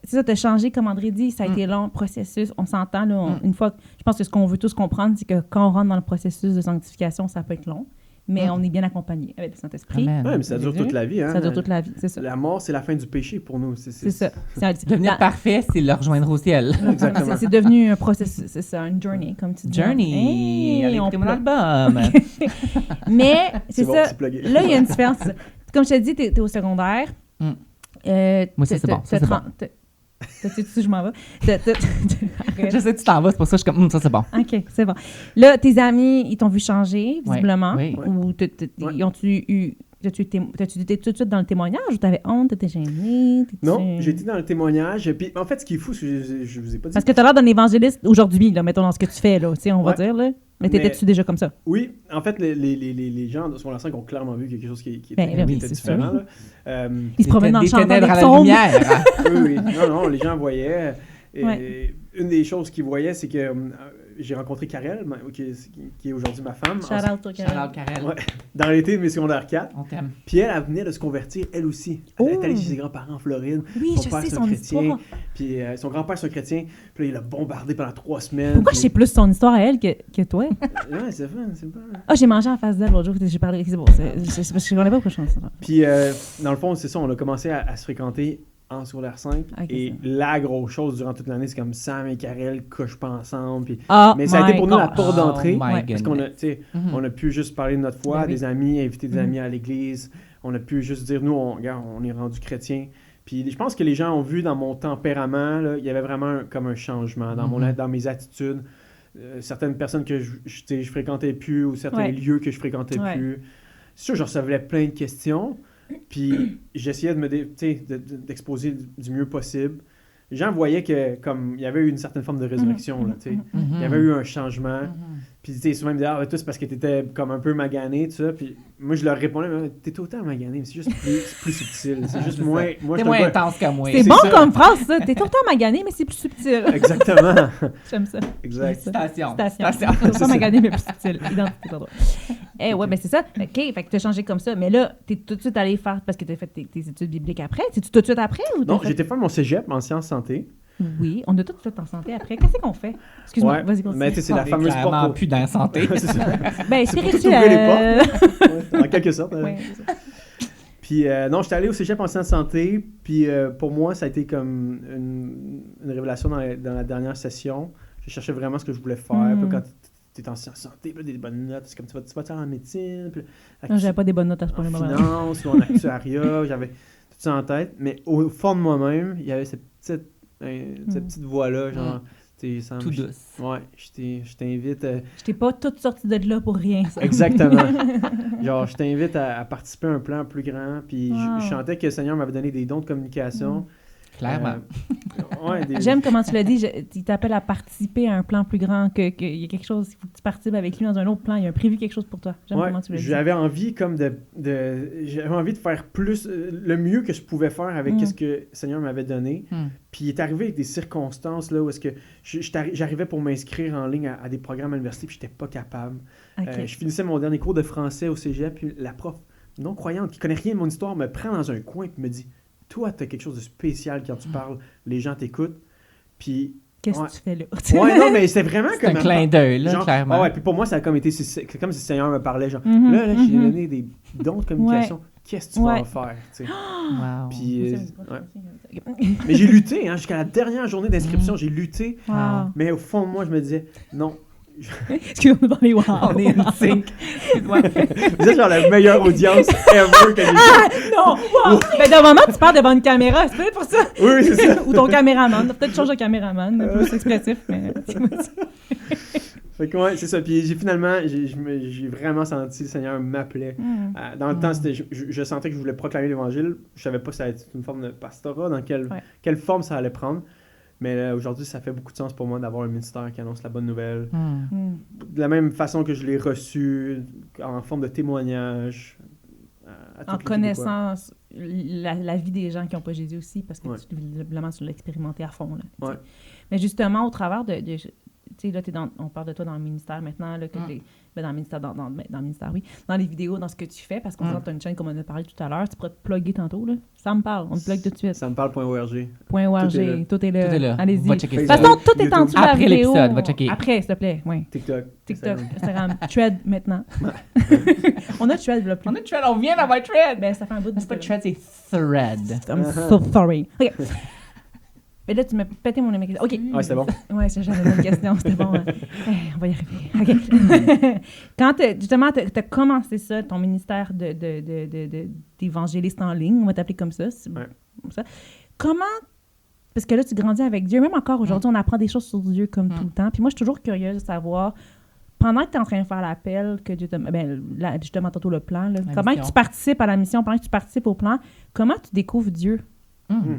ça, t'as changé, comme André dit, ça a été long, processus, on s'entend, là, une fois, je pense que ce qu'on veut tous comprendre, c'est que quand on rentre dans le processus de sanctification, ça peut être long, mais on est bien accompagné avec le Saint-Esprit. Amen. Ouais, mais ça dure toute la vie. Hein? Ça dure toute la vie, c'est ça. La mort, c'est la fin du péché pour nous. C'est ça. C'est Devenir parfait, c'est le rejoindre au ciel. Exactement. c'est devenu un processus, c'est ça, une journey, comme tu dis. Journey, Hey, allez on écouter mon peut- album. Mais, c'est bon, ça, c'est plugué. là, il y a une différence. Comme je te dis, t'es au secondaire. Mm. Moi, ça, c'est bon, ça, c'est bon. Tu sais, je m'en vais. Arrête. Je sais que tu t'en vas, c'est pour ça que je suis comme, ça c'est bon. OK, c'est bon. Là, tes amis, ils t'ont vu changer, visiblement. Oui. Ou Ouais. ils ont-tu eu... T'as-tu été tout de suite dans le témoignage ou t'avais honte, t'étais gênée? Non, j'ai été dans le témoignage. Puis, en fait, ce qui est fou, c'est que je vous ai pas dit. Parce que t'as l'air d'un évangéliste aujourd'hui, là, mettons, dans ce que tu fais, là, tu sais, on va Ouais. dire, là. Mais t'étais-tu déjà comme ça? Oui, en fait, les gens de secondaire 5 ont clairement vu quelque chose qui était, Ben, là, qui oui, était c'est différent. Là. Ils se promènent dans le Des champ ténèbres à avec la sombre. lumière. Oui. Non, les gens voyaient. Et Ouais. une des choses qu'ils voyaient, c'est que j'ai rencontré Karel, qui est aujourd'hui ma femme, Shout out au Canada. Shout-out, Karel. Ouais. dans l'été de mes secondaires 4. On t'aime. Puis elle venait de se convertir, elle aussi. Elle est allée chez ses grands-parents en Floride. Oui, Son je père, sais c'est son un chrétien. histoire. Puis son grand-père, c'est un chrétien. Puis là, il l'a bombardé pendant 3 semaines. Pourquoi je sais plus son histoire à elle que toi? Ouais, c'est fun, c'est pas... Ah, j'ai mangé en face d'elle l'autre jour, j'ai parlé. C'est bon, c'est parce que je connais pas pourquoi je pense ça. Puis, dans le fond, c'est ça, on a commencé à se fréquenter en secondaire 5. Ok, et ça. la grosse chose durant toute l'année, c'est comme Sam et Karel couchent pas ensemble. Puis... Ah, Mais ça a été pour nous la God. porte d'entrée. Oh my Ouais. Parce qu'on a, tu sais, Mhm. on a pu juste parler de notre foi, Ben oui. des amis, inviter des Mhm. amis à l'église. On a pu juste dire, nous, regarde, on est rendu chrétien. Puis je pense que les gens ont vu dans mon tempérament, là, il y avait vraiment comme un changement dans, Mhm. dans mes attitudes. Certaines personnes que tu sais, je fréquentais plus ou certains Ouais. lieux que je fréquentais Ouais. plus. C'est sûr, je recevais plein de questions. Puis j'essayais de d'exposer du mieux possible. Les gens voyaient que comme il y avait eu une certaine forme de résurrection. Là, tu sais. Mhm. Il y avait eu un changement. Mhm. Puis, tu sais, souvent, ils me disaient, ah, toi, c'est parce que t'étais comme un peu magané, tout ça. Puis, moi, je leur répondais, mais t'es autant magané, mais c'est juste plus subtil. C'est juste C'est moins. ça. Moi, C'est je moins te le intense que moi. C'est c'est bon ça. comme phrase, ça. T'es tout le temps magané, mais c'est plus subtil. Exactement. J'aime ça. Exact. Citation. Station. Tout le temps magané, mais plus subtil. Identité, pardon. Ouais, mais c'est ça. OK, fait que t'as changé comme ça. Mais là, t'es tout de suite allé faire, parce que t'as fait tes études bibliques après. C'est-tu tout de suite après ou t'as Non, fait- j'étais fait mon cégep en sciences santé. Oui, on a tout fait en santé après. Qu'est-ce qu'on fait? Excuse-moi, Ouais. vas-y, continue. Mais tu sais, c'est la On est fameuse clairement porte. plus dans la santé. C'est ça. Ben, C'est pour tout spirituel. ouvrir les Ouais, en quelque sorte. Ouais, c'est ça. Puis, non, j'étais allé au cégep en sciences santé. Puis, pour moi, ça a été comme une révélation dans la dernière session. Je cherchais vraiment ce que je voulais faire. Puis, quand tu es en sciences santé, puis là, des bonnes notes, c'est comme tu vas faire en médecine. Puis, Non, j'avais pas des bonnes notes à ce en point-là. finance ou en actuariat, j'avais tout ça en tête, mais au fond de moi-même, il y avait cette petite voix-là, genre, tu sais, Sam, Tout douce. Ouais, je t'invite, Je t'ai pas toute sortie de là pour rien. ça. exactement, genre, je t'invite à participer à un plan plus grand, puis Wow. je sentais que le Seigneur m'avait donné des dons de communication. Clairement. Ouais, J'aime comment tu l'as dit, il t'appelle à participer à un plan plus grand, qu'il y a quelque chose, il faut que tu participes avec lui dans un autre plan, il y a un prévu quelque chose pour toi. J'aime Ouais, comment tu l'as dit. j'avais envie comme j'avais envie de faire plus le mieux que je pouvais faire avec ce que le Seigneur m'avait donné. Puis il est arrivé avec des circonstances là où est-ce que j'arrivais pour m'inscrire en ligne à des programmes à l'université puis j'étais pas capable. Ok. Je finissais mon dernier cours de français au cégep puis la prof non croyante qui connaît rien de mon histoire me prend dans un coin et me dit toi t'as quelque chose de spécial quand tu parles, les gens t'écoutent. Puis Qu'est-ce ouais. que tu fais là? Ouais, non, mais c'était vraiment C'est un clin d'œil, là, genre, clairement. ah ouais, puis pour moi, ça a comme été, c'est comme si le Seigneur me parlait, genre, Mhm, là, je t'ai mhm. donné des dons de communication, qu'est-ce que tu vas Ouais. en faire, tu sais. Wow. Puis, ouais. Mais j'ai lutté, hein, jusqu'à la dernière journée d'inscription, j'ai lutté, Wow. mais au fond de moi, je me disais, non, Excuse-moi, dans les wow. On est in sync. Excuse-moi. Vous êtes genre la meilleure audience ever que j'ai fait. Non, wow. Ben, d'un moment, tu parles devant une caméra, c'est peut-être pour ça. Oui, c'est ça. Ou ton caméraman. T'as peut-être changé de caméraman, plus expressif, mais... Fait que ouais, c'est ça. Puis j'ai vraiment senti le Seigneur m'appelait. Dans le temps, je sentais que je voulais proclamer l'Évangile. Je savais pas si ça allait être une forme de pastorat, dans quelle forme ça allait prendre. Mais aujourd'hui, ça fait beaucoup de sens pour moi d'avoir un ministère qui annonce la bonne nouvelle. De la même façon que je l'ai reçu, en forme de témoignage. En connaissant la vie des gens qui n'ont pas Jésus aussi, parce que tu l'as expérimenté à fond. Là, ouais. Mais justement, au travers de tu sais, là, on parle de toi dans le ministère maintenant, là, que t'es, ben, dans le ministère, dans le ministère, oui, dans les vidéos, dans ce que tu fais, parce qu'on tu as une chaîne comme on a parlé tout à l'heure, tu pourrais te plugger tantôt, là. Ça me parle, on te plug tout de suite. Ça me parle.org. .org, tout est là. Allez-y. Va checker De toute ça. façon, tout est en dessous de la Après vidéo. l'épisode, va checker. Après, s'il te plaît, oui. TikTok, Instagram, Thread maintenant. On a Thread, là, plus. On a Thread, on vient d'avoir Thread. Ben, ça fait un bout de... C'est pas Thread, c'est Thread. I'm so sorry. OK. Mais là, tu m'as pété mon émission. OK. Ouais, c'était bon. Ouais, j'avais une question, c'était bon. On va y arriver. OK. Quand justement, tu as commencé ça, ton ministère d'évangéliste en ligne, on va t'appeler comme ça. Ça. Comment... Parce que là, tu grandis avec Dieu. Même encore aujourd'hui, on apprend des choses sur Dieu comme tout le temps. Puis moi, je suis toujours curieuse de savoir, pendant que tu es en train de faire l'appel, que Dieu te... Ben, là, justement, tantôt le plan, là, comment que tu participes à la mission, pendant que tu participes au plan, comment tu découvres Dieu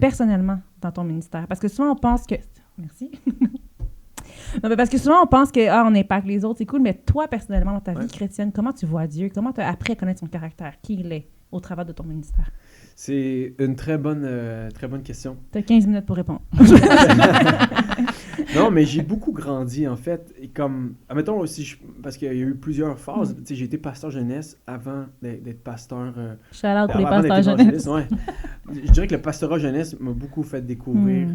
personnellement dans ton ministère? Parce que souvent, on pense que... Merci. Non, mais parce que souvent, on pense que on impacte les autres, c'est cool, mais toi, personnellement, dans ta vie chrétienne, comment tu vois Dieu? Comment tu as appris à connaître son caractère? Qui il est au travers de ton ministère? C'est une très bonne question. Tu as 15 minutes pour répondre. Non, mais j'ai beaucoup grandi, en fait. Et comme, admettons aussi, parce qu'il y a eu plusieurs phases. Tu sais, j'ai été pasteur jeunesse avant d'être pasteur... Shout-out pour les avant pasteurs d'être jeunesse. évangéliste, ouais. Je dirais que le pastorat jeunesse m'a beaucoup fait découvrir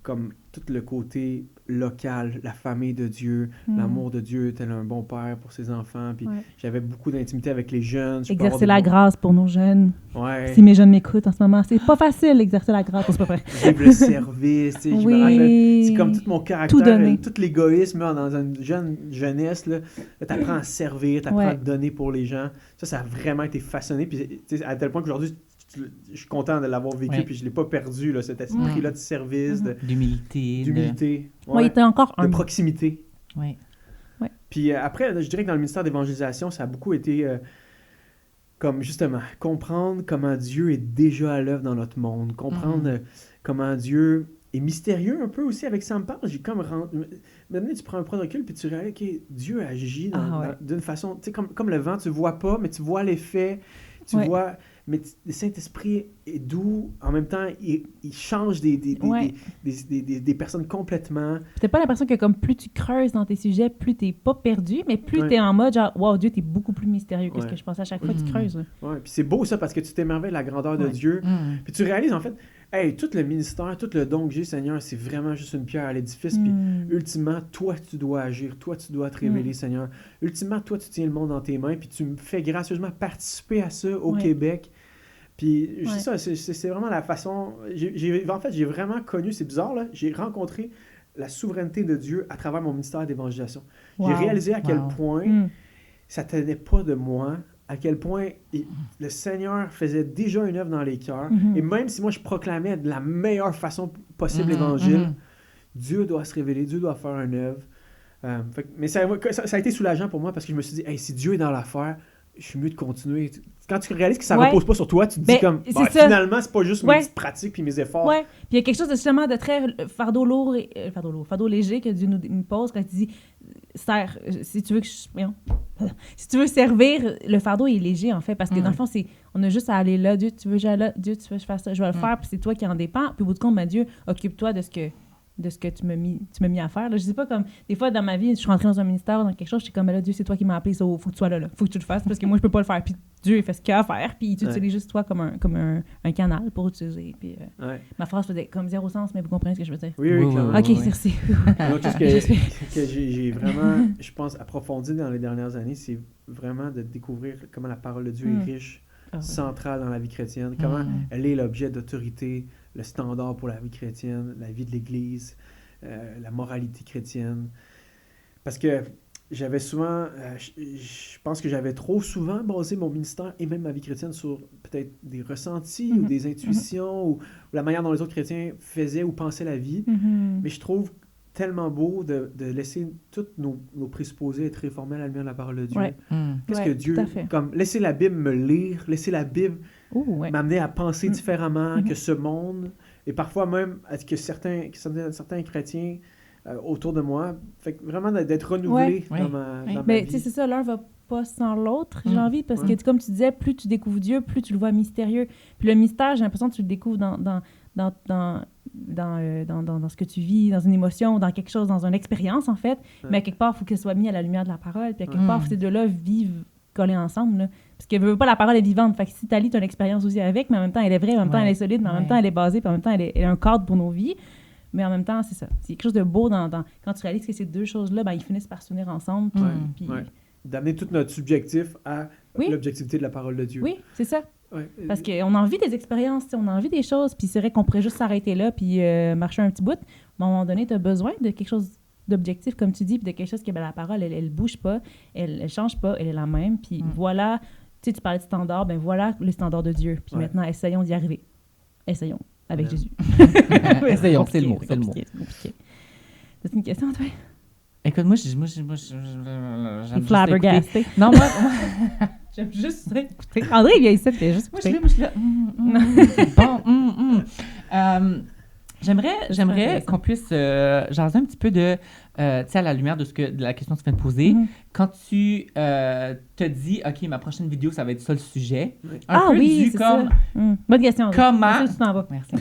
comme tout le côté local, la famille de Dieu, l'amour de Dieu, tel un bon père pour ses enfants. Puis j'avais beaucoup d'intimité avec les jeunes. Exercer la grâce pour nos jeunes. Ouais. Si mes jeunes m'écoutent en ce moment, c'est pas facile d'exercer la grâce. C'est pas vrai. Vivre le service, tu sais, je me rappelle, c'est comme tout mon caractère, Tout donner. tout l'égoïsme là, dans une jeunesse, là, t'apprends à servir, t'apprends à donner pour les gens. Ça a vraiment été façonné. Puis, à tel point qu'aujourd'hui, je suis content de l'avoir vécu, puis je l'ai pas perdu, là, cet esprit-là de service, d'humilité, il était encore de proximité. Oui. Puis après, je dirais que dans le ministère d'évangélisation, ça a beaucoup été comme justement comprendre comment Dieu est déjà à l'œuvre dans notre monde, comprendre comment Dieu est mystérieux un peu aussi avec ça me parle. J'ai comme maintenant tu prends un pas de recul puis tu réalises que Dieu agit d'une façon, tu sais, comme le vent, tu vois pas, mais tu vois l'effet, tu vois. Mais le Saint-Esprit est doux. En même temps, il change des personnes complètement. T'as pas l'impression que comme plus tu creuses dans tes sujets, plus t'es pas perdu, mais plus t'es en mode genre, wow, Dieu, t'es beaucoup plus mystérieux que ce que je pensais à chaque fois que tu creuses. Ouais, puis c'est beau ça parce que tu t'émerveilles de la grandeur de Dieu. Puis tu réalises en fait, hey, tout le ministère, tout le don que j'ai, Seigneur, c'est vraiment juste une pierre à l'édifice. Puis ultimement, toi, tu dois agir. Toi, tu dois te révéler, Seigneur. Ultimement, toi, tu tiens le monde dans tes mains. Puis tu me fais gracieusement participer à ça au Québec. Puis ça, c'est vraiment la façon... En fait, j'ai vraiment connu, c'est bizarre, là, j'ai rencontré la souveraineté de Dieu à travers mon ministère d'évangélisation. J'ai réalisé à quel point ça ne tenait pas de moi, à quel point le Seigneur faisait déjà une œuvre dans les cœurs. Et même si moi, je proclamais de la meilleure façon possible l'Évangile, Dieu doit se révéler, Dieu doit faire une œuvre. Mais ça a été soulageant pour moi parce que je me suis dit, hey, si Dieu est dans l'affaire, je suis mieux de continuer. Quand tu réalises que ça ne repose pas sur toi, tu te dis comme, finalement, c'est pas juste mes petites pratiques puis mes efforts. Oui, puis il y a quelque chose de justement de très fardeau lourd, fardeau léger que Dieu nous pose quand il dit, sers, si tu veux si tu veux servir, le fardeau est léger en fait, parce que dans le fond, on a juste à aller là, Dieu, tu veux que j'aille là, Dieu, tu veux que je fasse ça, je vais le faire, puis c'est toi qui en dépends, puis au bout du compte, Dieu, occupe-toi de ce que tu m'as mis à faire. Là. Je sais pas, comme des fois dans ma vie, je suis rentrée dans un ministère, dans quelque chose, je suis comme, là, Dieu, c'est toi qui m'as appelé, faut que tu sois là, faut que tu le fasses, parce que moi, je peux pas le faire. Puis Dieu, il fait ce qu'il a à faire, puis tu utilises juste toi comme un canal pour utiliser. Puis ma phrase faisait comme zéro sens, mais vous comprenez ce que je veux dire? Oui, clairement. OK, merci. Que j'ai vraiment, je pense, approfondi dans les dernières années, c'est vraiment de découvrir comment la parole de Dieu est riche, centrale dans la vie chrétienne, comment elle est l'objet d'autorité, le standard pour la vie chrétienne, la vie de l'Église, la moralité chrétienne. Parce que j'avais souvent, je pense que j'avais trop souvent basé mon ministère et même ma vie chrétienne sur peut-être des ressentis ou des intuitions ou la manière dont les autres chrétiens faisaient ou pensaient la vie. Mais je trouve tellement beau de laisser toutes nos présupposés être réformés à la lumière de la parole de Dieu. Ouais. Qu'est-ce Ouais, que Dieu, tout à fait. comme laisser la Bible me lire, laisser la Bible m'amener à penser différemment que ce monde, et parfois même à ce que certains chrétiens autour de moi. Fait que vraiment d'être renouvelé dans ma Mais vie. tu sais, c'est ça, l'un va pas sans l'autre, j'ai envie, parce que comme tu disais, plus tu découvres Dieu, plus tu le vois mystérieux. Puis le mystère, j'ai l'impression que tu le découvres dans ce que tu vis, dans une émotion, dans quelque chose, dans une expérience, en fait. Mais à quelque part, il faut qu'elle soit mis à la lumière de la parole. Puis à quelque part, ces deux-là vivent collés ensemble. Là. Parce que veut pas, la parole est vivante. Fait que si Thalie, tu as une expérience aussi avec, mais en même temps, elle est vraie, en même temps, elle est solide, mais en même temps, elle est basée, puis en même temps, elle est un cadre pour nos vies. Mais en même temps, c'est ça. C'est quelque chose de beau quand tu réalises que ces deux choses-là, ben, ils finissent par s'unir ensemble. Puis... D'amener tout notre subjectif à l'objectivité de la parole de Dieu. Oui, c'est ça. Ouais. Parce qu'on a envie des expériences, on a envie des choses, puis c'est vrai qu'on pourrait juste s'arrêter là, puis marcher un petit bout. Mais à un moment donné, tu as besoin de quelque chose d'objectif, comme tu dis, puis de quelque chose que la parole, elle bouge pas, elle change pas, elle est la même. Puis voilà, tu sais, tu parlais de standard, ben voilà le standard de Dieu. Puis maintenant, essayons d'y arriver. Essayons, avec Jésus. Essayons, c'est le mot. C'est T'as une question, toi? Écoute, moi, j'aime juste Flabbergasté. écouter. Non, moi J'aime juste ça écouter. André, il vient ici, puis juste écouter. Moi, je suis là. Bon, j'aimerais qu'on puisse jaser un petit peu de, tu sais, à la lumière de la question que tu viens de poser. Quand tu te dis, OK, ma prochaine vidéo, ça va être ça le sujet. Un peu du c'est comme... ça. Bonne question. Comment... Tu t'en vas. Merci.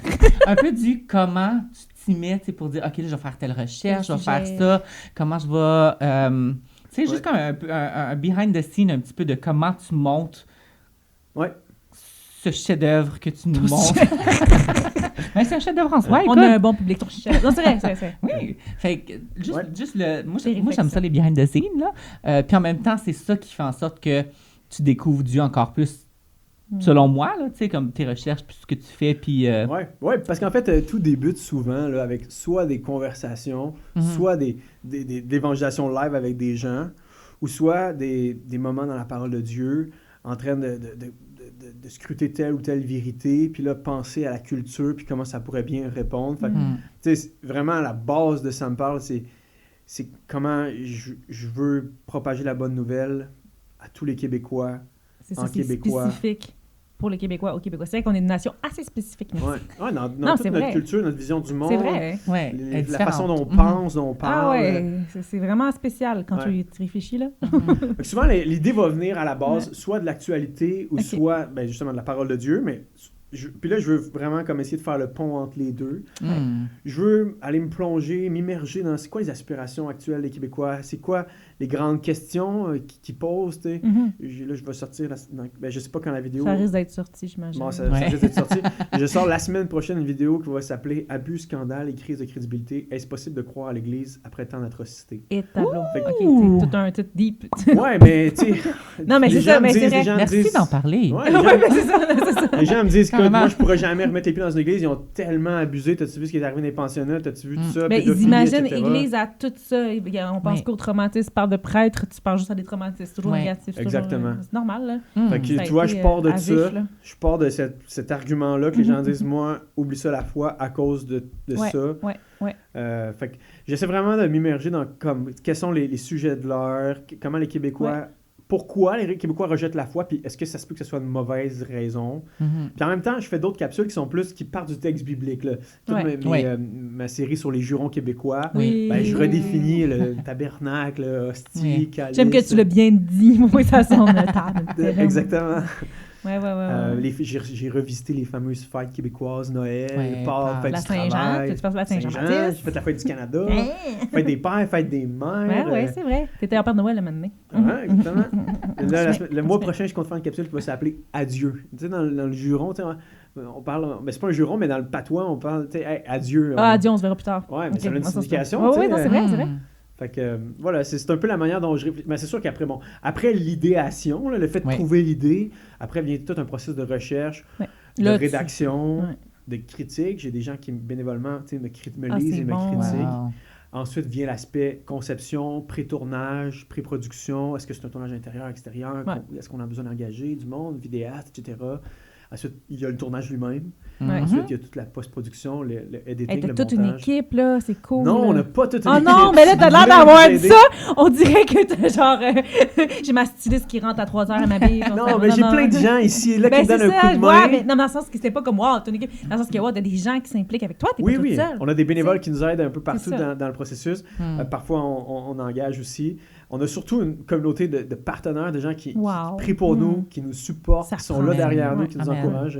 Un peu du comment tu t'y mets, tu sais, pour dire, OK, là, je vais faire telle recherche, je vais faire ça. Comment je vais... tu sais, juste comme un behind the scene, un petit peu de comment tu montes ce chef-d'œuvre que tu nous montres. Ben, c'est un chef-d'œuvre en soi. On a un bon public. Non, c'est vrai, c'est vrai. Oui. Fait que juste le... Moi, j'aime ça, les behind the scenes, là. Puis en même temps, c'est ça qui fait en sorte que tu découvres Dieu encore plus, selon moi, là, tu sais, comme tes recherches, puis ce que tu fais, puis... Oui, parce qu'en fait, tout débute souvent là, avec soit des conversations, soit des évangélisations live avec des gens, ou soit des moments dans la parole de Dieu, en train de scruter telle ou telle vérité, puis là, penser à la culture, puis comment ça pourrait bien répondre. Fait tu sais, vraiment, la base de Ça me parle, c'est comment je veux propager la bonne nouvelle à tous les Québécois, c'est spécifique pour les Québécois, aux Québécois. C'est vrai qu'on est une nation assez spécifique. Oui, dans toute notre culture, notre vision du monde, c'est vrai. La façon dont on pense, dont on parle. Ah ouais, c'est vraiment spécial quand tu réfléchis, là. Souvent, l'idée va venir à la base, soit de l'actualité, ou soit justement de la parole de Dieu, mais... Puis là, je veux vraiment comme essayer de faire le pont entre les deux. Je veux aller me plonger, m'immerger dans c'est quoi les aspirations actuelles des Québécois, c'est quoi les grandes questions qu'ils posent. Là, je vais sortir, je sais pas quand la vidéo... Ça risque d'être sorti, j'imagine. Bon, ça risque d'être sorti. Je sors la semaine prochaine une vidéo qui va s'appeler « Abus, scandale et crise de crédibilité. Est-ce possible de croire à l'Église après tant d'atrocités? » Et tableau. OK, c'est tout deep. Ouais, mais tu sais... Non, mais c'est ça, mais c'est vrai. Merci d'en parler. Ouais, c'est ça. Les gens me disent que moi, je pourrais jamais remettre les pieds dans une église. Ils ont tellement abusé. T'as-tu vu ce qui est arrivé dans les pensionnats? T'as-tu vu tout ça? Mais ils pédophilie, imaginent etc. église à tout ça. On pense qu'au traumatisme, parle de prêtre, tu parles juste à des traumatismes. C'est toujours négatif. Exactement. C'est normal, là. Fait que, tu vois, je pars de ça. Je pars de cet argument-là que les gens disent, moi, oublie ça la foi à cause de ça. Fait que j'essaie vraiment de m'immerger dans quels sont les sujets de l'heure, comment les Québécois... Pourquoi les Québécois rejettent la foi, puis est-ce que ça se peut que ce soit une mauvaise raison? Puis en même temps, je fais d'autres capsules qui partent du texte biblique. Là. Ma série sur les jurons québécois, je redéfinis le tabernacle, hostie, calice. J'aime que tu l'as bien dit, moi ça sonne table. Exactement. Ouais. J'ai revisité les fameuses fêtes québécoises, Noël, Pâques, fête la du Saint-Jean, travail. tu passes la Saint-Jean-Baptiste. J'ai fait la fête du Canada, fête des pères, fête des mères. Oui, c'est vrai. T'étais en Père Noël le matin. Exactement. Le mois prochain, je compte faire une capsule qui va s'appeler Adieu. Tu sais, dans le juron, on parle... Mais c'est pas un juron, mais dans le patois, on parle, tu sais, hey, adieu. Adieu, on se verra plus tard. Ouais, mais ça a une signification. Oui, c'est vrai. Fait que, voilà, c'est un peu la manière dont je réfléchis. Mais c'est sûr qu'après, après l'idéation, le fait de trouver l'idée, après vient tout un processus de recherche, de rédaction, de critique. J'ai des gens qui, bénévolement, me lisent et me critiquent. Ensuite vient l'aspect conception, pré-tournage, pré-production. Est-ce que c'est un tournage intérieur, extérieur? Ouais. Est-ce qu'on a besoin d'engager du monde, vidéaste, etc.? Ensuite, il y a le tournage lui-même. Ouais. Ensuite, il y a toute la post-production, le editing, Hey, t'as le toute montage. une équipe, là, c'est cool. Non, là. on n'a pas toute une Oh équipe. non, mais là, t'as Tu l'air voulais d'avoir nous dit aider. ça! On dirait que t'as genre... j'ai ma styliste qui rentre à 3h à m'habiller. Non, mais j'ai plein de gens ici et là qui me donnent un coup de main. mais, non, dans le sens que c'était pas comme, wow, t'as une équipe. Dans le sens que, wow, t'as des gens qui s'impliquent avec toi, t'es Oui, pas toute oui. seule. On a des bénévoles C'est- qui nous aident un peu partout c'est ça. dans le processus. Hmm. Parfois, on engage aussi. On a surtout une communauté de partenaires, de gens qui Wow. prient pour nous, qui nous supportent, Ça qui sont prend. là derrière Amen. nous, qui nous Amen. encouragent.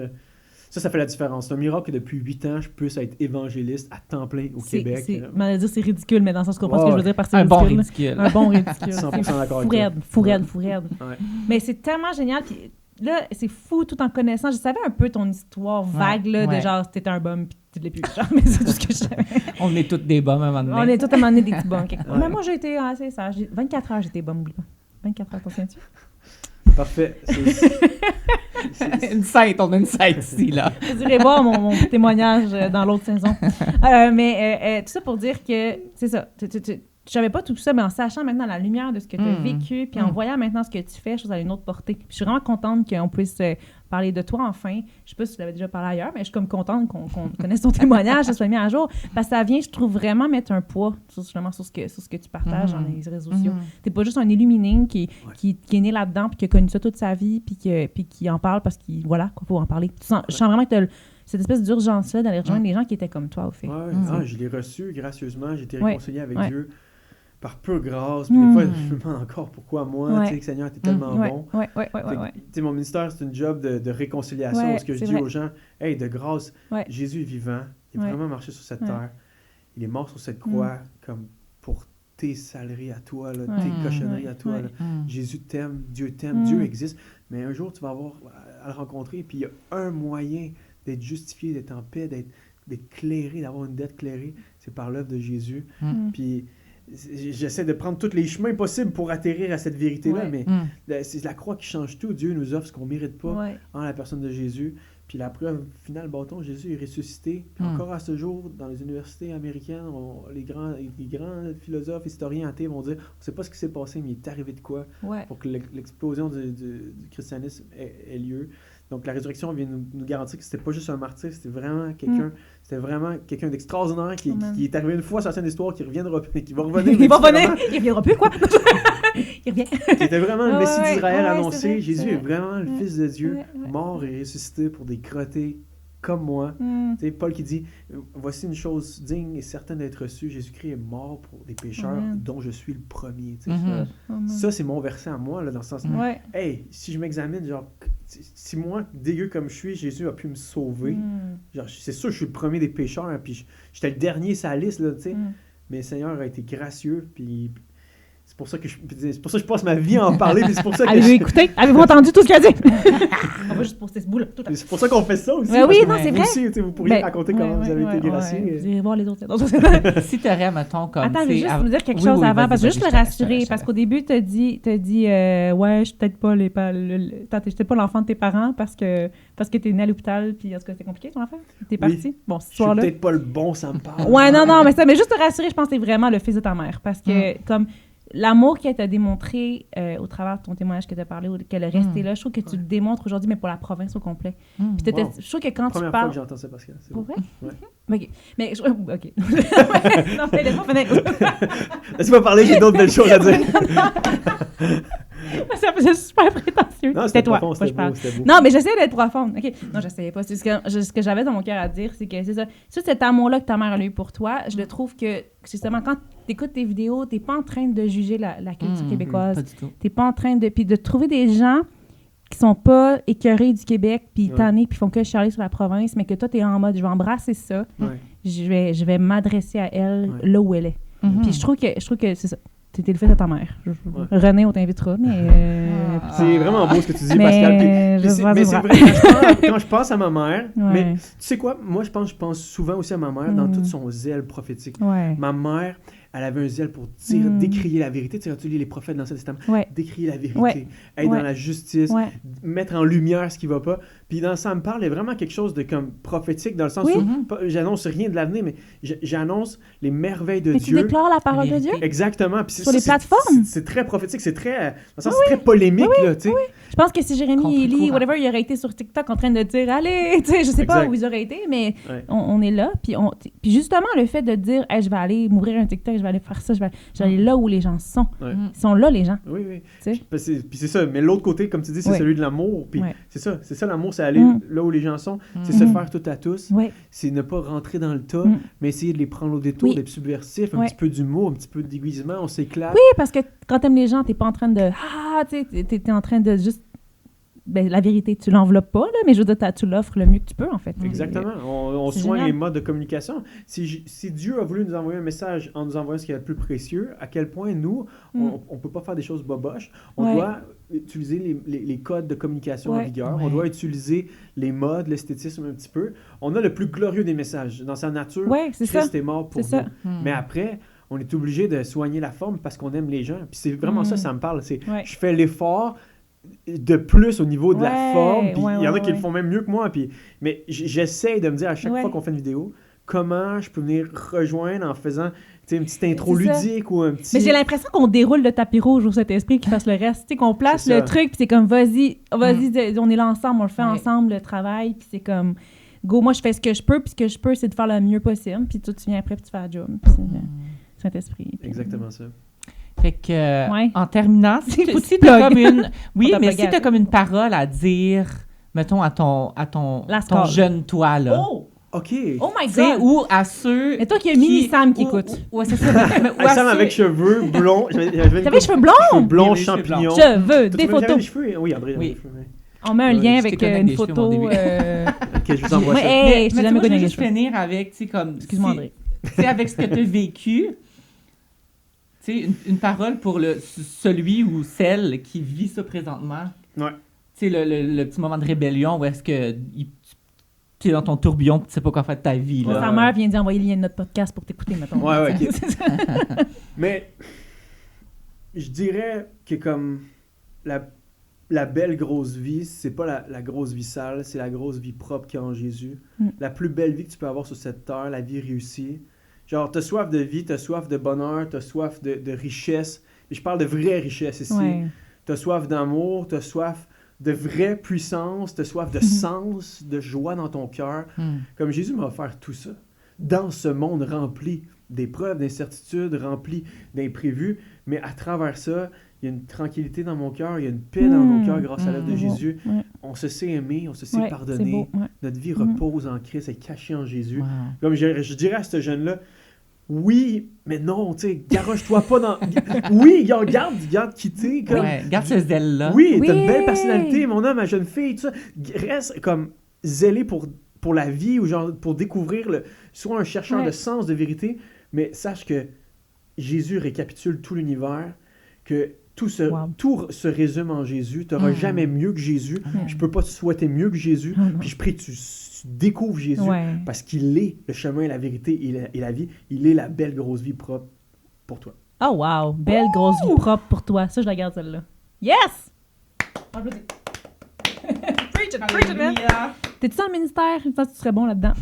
Ça fait la différence. C'est un miracle que depuis 8 ans, je puisse être évangéliste à temps plein au Québec. C'est ridicule, mais dans le sens qu'on comprend ce que je veux dire par c'est Un bon ridicule. ridicule. Un bon ridicule. 100% d'accord avec Fou toi. raide, fou raide, fou raide. Ouais. Mais c'est tellement génial. Puis là, c'est fou tout en connaissant. Je savais un peu ton histoire vague, là, de ouais. genre, t'étais un bum, puis tu l'es plus. Genre, mais c'est tout ce que je savais. On est tous des bums à un moment On donné. est tous à un moment donné des petits bums. Ouais. Mais moi, j'ai été assez sage. 24 heures, j'étais bum, oublie pas. 24 heures, t'en souviens-tu? Parfait. Une sainte, on a une sainte ici, là. Vous irez voir mon témoignage dans l'autre saison. Mais tout ça pour dire que, c'est ça, je savais pas tout ça, mais en sachant maintenant la lumière de ce que tu as vécu, puis en voyant maintenant ce que tu fais, je trouve que ça a une autre portée. Puis je suis vraiment contente qu'on puisse parler de toi enfin. Je sais pas si tu l'avais déjà parlé ailleurs, mais je suis comme contente qu'on connaisse ton témoignage, ça soit mis à jour, parce que ça vient, je trouve, vraiment mettre un poids sur ce que tu partages dans les réseaux sociaux. T'es pas juste un illuminé qui est né là-dedans, puis qui a connu ça toute sa vie, puis qui en parle parce qu'il faut en parler. Je sens vraiment que t'as cette espèce d'urgence-là d'aller rejoindre les gens qui étaient comme toi, au fait. Ouais, je l'ai reçu gracieusement. J'ai été Ouais. réconcilié avec Ouais. Dieu par peu grâce. Puis des fois, je me demande encore pourquoi moi. Ouais. Tu sais, que Seigneur, t'es tellement bon. Ouais. Fait que, tu sais, mon ministère, c'est une job de réconciliation. Ouais, Parce que je c'est dis vrai. aux gens, hey, de grâce, Ouais. Jésus est vivant. Il a Ouais. vraiment marché sur cette Ouais. terre. Il est mort sur cette croix comme pour tes saleries à toi, là, Ouais. tes cochonneries à toi. Ouais. là. Hmm. Jésus t'aime, Dieu t'aime, Dieu existe. Mais un jour, tu vas avoir à le rencontrer. Puis il y a un moyen d'être justifié, d'être en paix, d'être clairé, d'avoir une dette clairée. C'est par l'œuvre de Jésus. Puis j'essaie de prendre tous les chemins possibles pour atterrir à cette vérité-là. Ouais. Mais c'est la croix qui change tout. Dieu nous offre ce qu'on ne mérite pas Ouais. en la personne de Jésus. Puis la preuve finale, bâton, Jésus est ressuscité. Puis encore à ce jour, dans les universités américaines, les grands philosophes, historiens athées vont dire, on ne sait pas ce qui s'est passé, mais il est arrivé de quoi Ouais. pour que l'explosion du christianisme ait lieu. Donc la résurrection vient nous garantir que c'était pas juste un martyr, c'était vraiment quelqu'un d'extraordinaire qui est arrivé une fois sur la scène d'histoire, qui reviendra, qui va revenir. Il va revenir, il reviendra plus, quoi. Il revient. Qui était vraiment le Messie d'Israël ouais, annoncé. c'est vrai, Jésus c'est est vrai. vraiment le Fils de Dieu, Ouais. mort et ressuscité pour des crottés comme moi. Tu sais, Paul qui dit, voici une chose digne et certaine d'être reçue, Jésus-Christ est mort pour des pécheurs dont je suis le premier. Tu sais. Ça, c'est mon verset à moi, là, dans ce sens. Ouais. Hey, si je m'examine, genre, si moi, dégueu comme je suis, Jésus a pu me sauver, genre, c'est sûr, je suis le premier des pécheurs, hein, puis j'étais le dernier sur la liste, là, tu sais. Mais le Seigneur a été gracieux, puis c'est pour ça que je passe ma vie à en parler, puis c'est pour ça que Avez-vous écouté? Avez-vous entendu tout ce qu'il a dit? On va juste poster ce bout-là, tout à c'est pour ça qu'on fait ça aussi. Ben oui, parce que non, c'est vous vrai. aussi, tu sais, vous pourriez raconter comment vous avez été gracieux. Vous irez voir les autres. Si t'aurais, mettons, comme... Attends, je vais juste av- vous dire quelque Oui, chose oui, avant, vas-y, parce que je veux juste vas-y, le je te laisse, rassurer, je te parce laisse. qu'au début, t'as dit ouais, je suis peut-être pas j'étais pas l'enfant de tes parents parce que t'es né à l'hôpital, puis en tout cas, c'était compliqué ton affaire. T'es parti. Bon, ce Je suis soir-là. peut-être pas le bon, ça me parle. Ouais, non, mais juste te rassurer, je pense que t'es vraiment le fils de ta mère, parce que comme l'amour qu'elle t'a démontré au travers de ton témoignage que tu as parlé, ou qu'elle est restée là, je trouve que tu le démontres aujourd'hui, mais pour la province au complet. Puis Wow. je trouve que quand Première tu fois parles... que j'entends ça, Pascal. C'est Pour bon. vrai? Ouais. OK. Mais OK. Non, mais laisse-moi finir. Laisse-moi parler, j'ai d'autres belles choses à dire. Ça faisait super prétentieux. Non, C'était c'était toi, profond, pas je c'était parle. beau, c'était beau. Non, mais j'essayais d'être profonde. OK. Non, j'essayais pas. C'est ce que j'avais dans mon cœur à dire, c'est que c'est ça. Tout cet amour-là que ta mère a eu pour toi, je le trouve que, justement, quand tu écoutes tes vidéos, t'es pas en train de juger la culture québécoise. Pas du tout. T'es pas en train de... Puis de trouver des gens qui sont pas écœurés du Québec, puis tannés, puis font que chialer sur la province, mais que toi, t'es en mode, je vais embrasser ça, Ouais. je vais m'adresser à elle là où elle est. Mhm. Puis je trouve que c'est ça. T'étais le fils de ta mère. René, on t'invitera, mais... C'est vraiment beau ce que tu dis, Mais Pascal. je vois, Mais je c'est vois. vrai, quand je pense à ma mère, Ouais. mais tu sais quoi, moi je pense souvent aussi à ma mère dans tout son zèle prophétique. Ouais. Ma mère, elle avait un zèle pour dire, décrier la vérité. Tu sais, quand tu lis les prophètes dans l'Ancien Testament, décrier la vérité, être dans la justice, mettre en lumière ce qui va pas. Puis dans Ça me parle, il y a vraiment quelque chose de comme prophétique dans le sens où j'annonce rien de l'avenir, mais j'annonce les merveilles de Dieu. Tu déclares la parole de Dieu? Exactement. Puis sur les plateformes? C'est très prophétique, c'est très, dans le sens, c'est très polémique, là, tu sais. Je pense que si Jérémy, Élie, whatever, il aurait été sur TikTok en train de dire « Allez! » Tu sais, je sais pas où ils auraient été, mais on est là. Puis justement, le fait de dire hey, « Je vais aller m'ouvrir un TikTok, je vais aller faire ça, je vais aller là où les gens sont. » Ils sont là, les gens. Oui, oui. Puis c'est ça. Mais l'autre côté, comme tu dis, c'est celui de l'amour. Puis c'est ça l'amour, c'est aller là où les gens sont. C'est se faire tout à tous. C'est ne pas rentrer dans le tas, mais essayer de les prendre au détour, d'être subversif, un petit peu d'humour, un petit peu de déguisement, on s'éclate. Oui, parce que quand t'aimes les gens, t'es pas en train de tu sais, t'es en train de juste la vérité, tu l'enveloppes pas, là, mais je veux dire, tu l'offres le mieux que tu peux, en fait. Exactement. On soigne les modes de communication. Si Dieu a voulu nous envoyer un message en nous envoyant ce qui est le plus précieux, à quel point nous, on peut pas faire des choses boboches. On doit utiliser les codes de communication en vigueur. On doit utiliser les modes, l'esthétisme un petit peu. On a le plus glorieux des messages. Dans sa nature, Christ est mort pour nous. Mais après, on est obligé de soigner la forme parce qu'on aime les gens. Puis c'est vraiment ça me parle. C'est je fais l'effort de plus au niveau de la forme, puis il y en a qui le font même mieux que moi, mais j'essaie de me dire à chaque fois qu'on fait une vidéo, comment je peux venir rejoindre en faisant une petite intro ludique ou un petit... Mais j'ai l'impression qu'on déroule le tapis rouge au Saint-Esprit qui fasse le reste, tu sais, qu'on place le truc, puis c'est comme, vas-y, on est là ensemble, on le fait ensemble, le travail, puis c'est comme, go, moi je fais ce que je peux, puis ce que je peux, c'est de faire le mieux possible, puis toi tu viens après, puis tu fais la job, puis c'est Saint-Esprit. Exactement ça. Fait que, en terminant, si t'as comme une... Oui, mais si t'as comme une parole à dire, mettons, à ton jeune toi, là. Oh! OK. Oh my God! Ou à ceux... Et toi qui as Mini Sam qui écoute. Ouais, c'est ça. Sam avec cheveux blonds. T'avais les cheveux blonds? Cheveux blonds, champignons. Cheveux, des photos. Les cheveux? Oui, André. Oui. On met un lien avec une photo. OK, je vous envoie ça. Mais je vais juste finir avec, tu sais, comme... Excuse-moi, André. Tu sais, avec ce que t'as vécu... Tu sais, une parole pour celui ou celle qui vit ça présentement. Ouais. Tu sais, le petit moment de rébellion où est-ce que tu es dans ton tourbillon et tu sais pas quoi faire de ta vie. Là. Ta mère vient d'envoyer le lien de notre podcast pour t'écouter, mettons. Ouais, OK. Mais je dirais que comme la belle grosse vie, c'est pas la grosse vie sale, c'est la grosse vie propre qu'il y a en Jésus. La plus belle vie que tu peux avoir sur cette terre, la vie réussie. Genre, t'as soif de vie, t'as soif de bonheur, t'as soif de richesse. Et je parle de vraie richesse ici. Ouais. T'as soif d'amour, t'as soif de vraie puissance, t'as soif de sens, de joie dans ton cœur. Comme Jésus m'a offert tout ça. Dans ce monde rempli d'épreuves, d'incertitudes, rempli d'imprévus. Mais à travers ça, il y a une tranquillité dans mon cœur, il y a une paix dans mon cœur grâce à l'œuvre de Jésus. On se sait aimer, on se sait pardonner. Notre vie repose en Christ, est cachée en Jésus. Comme je dirais à ce jeune-là, oui, mais non, tu sais, garoche-toi pas dans... Oui, garde quitter. Comme... garde ce zèle-là. Oui, t'as une belle personnalité, mon homme, ma jeune fille, tout ça. Reste comme zélé pour la vie ou genre pour découvrir, soit un chercheur de sens, de vérité, mais sache que Jésus récapitule tout l'univers, que tout se résume en Jésus. Tu n'auras jamais mieux que Jésus. Je ne peux pas te souhaiter mieux que Jésus. Puis je prie que tu découvres Jésus parce qu'il est le chemin, la vérité et la vie. Il est la belle grosse vie propre pour toi. Oh wow! Belle grosse vie propre pour toi. Ça, je la garde celle-là. Yes! Applaudis. Preach it, man! T'es-tu dans le ministère? Je pense que tu serais bon là-dedans.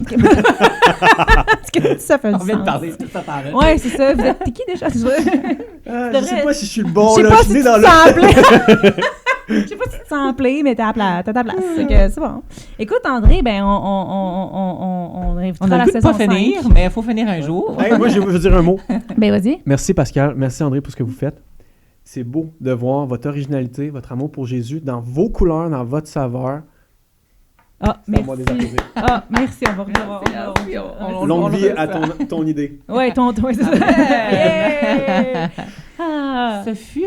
Parce que ça fait du sens. On vient de parler, c'est ça paraît. Ouais, c'est ça. Vous êtes qui déjà? Je sais pas si je suis le bon, là. Je sais pas si tu je sais pas si tu te sens appelé, mais t'as ta place. C'est bon. Écoute, André, ben, on invitera la saison 5. On a le goût de pas finir, mais il faut finir un jour. Hey, moi, je veux dire un mot. Ben, vas-y. Merci, Pascal. Merci, André, pour ce que vous faites. C'est beau de voir votre originalité, votre amour pour Jésus dans vos couleurs, dans votre saveur. Ah, merci. Merci. On va revoir. Longue vie à ton idée. Oui, c'est ça. Ce fut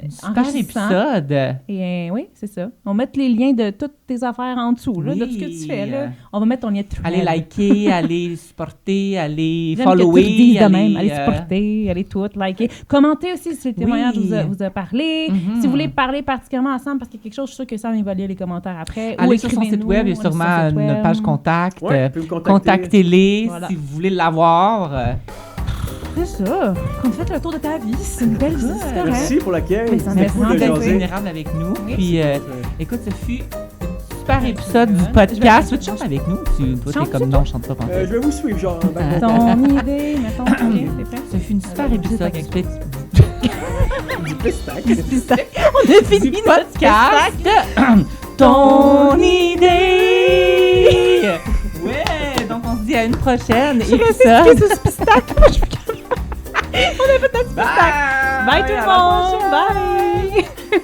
un super épisode. Et oui, c'est ça. On va mettre les liens de toutes tes affaires en dessous, là, de tout ce que tu fais. Là. On va mettre ton lien de Allez liker, allez supporter, allez follower. Allez supporter, allez tout, liker. Commentez aussi si le témoignage vous a parlé. Si vous voulez parler particulièrement ensemble, parce qu'il y a quelque chose, je suis sûre que Sam va lire les commentaires après. Allez sur son site web, il y a sûrement une page contact. Ouais, contactez-les si vous voulez l'avoir. C'est ça. Qu'on fait le tour de ta vie. C'est une belle vie. C'est correct. Merci pour l'accueil. Mais ça C'était me cool de fait d'être jaser. vulnérable avec nous. Oui. Puis, écoute, ce fut un super épisode du podcast. Tu veux te chanter avec nous? Toi, Chante, t'es comme non, je chante pas. Je vais vous suivre, genre. Ton idée, mettons. Ok, t'es prêt? Ce fut une super épisode Du pistache. On a fini du notre podcast. Ton idée! Ouais! Donc, on se dit à une prochaine épisode. On a fait notre pistache. Bye tout le monde. Bye.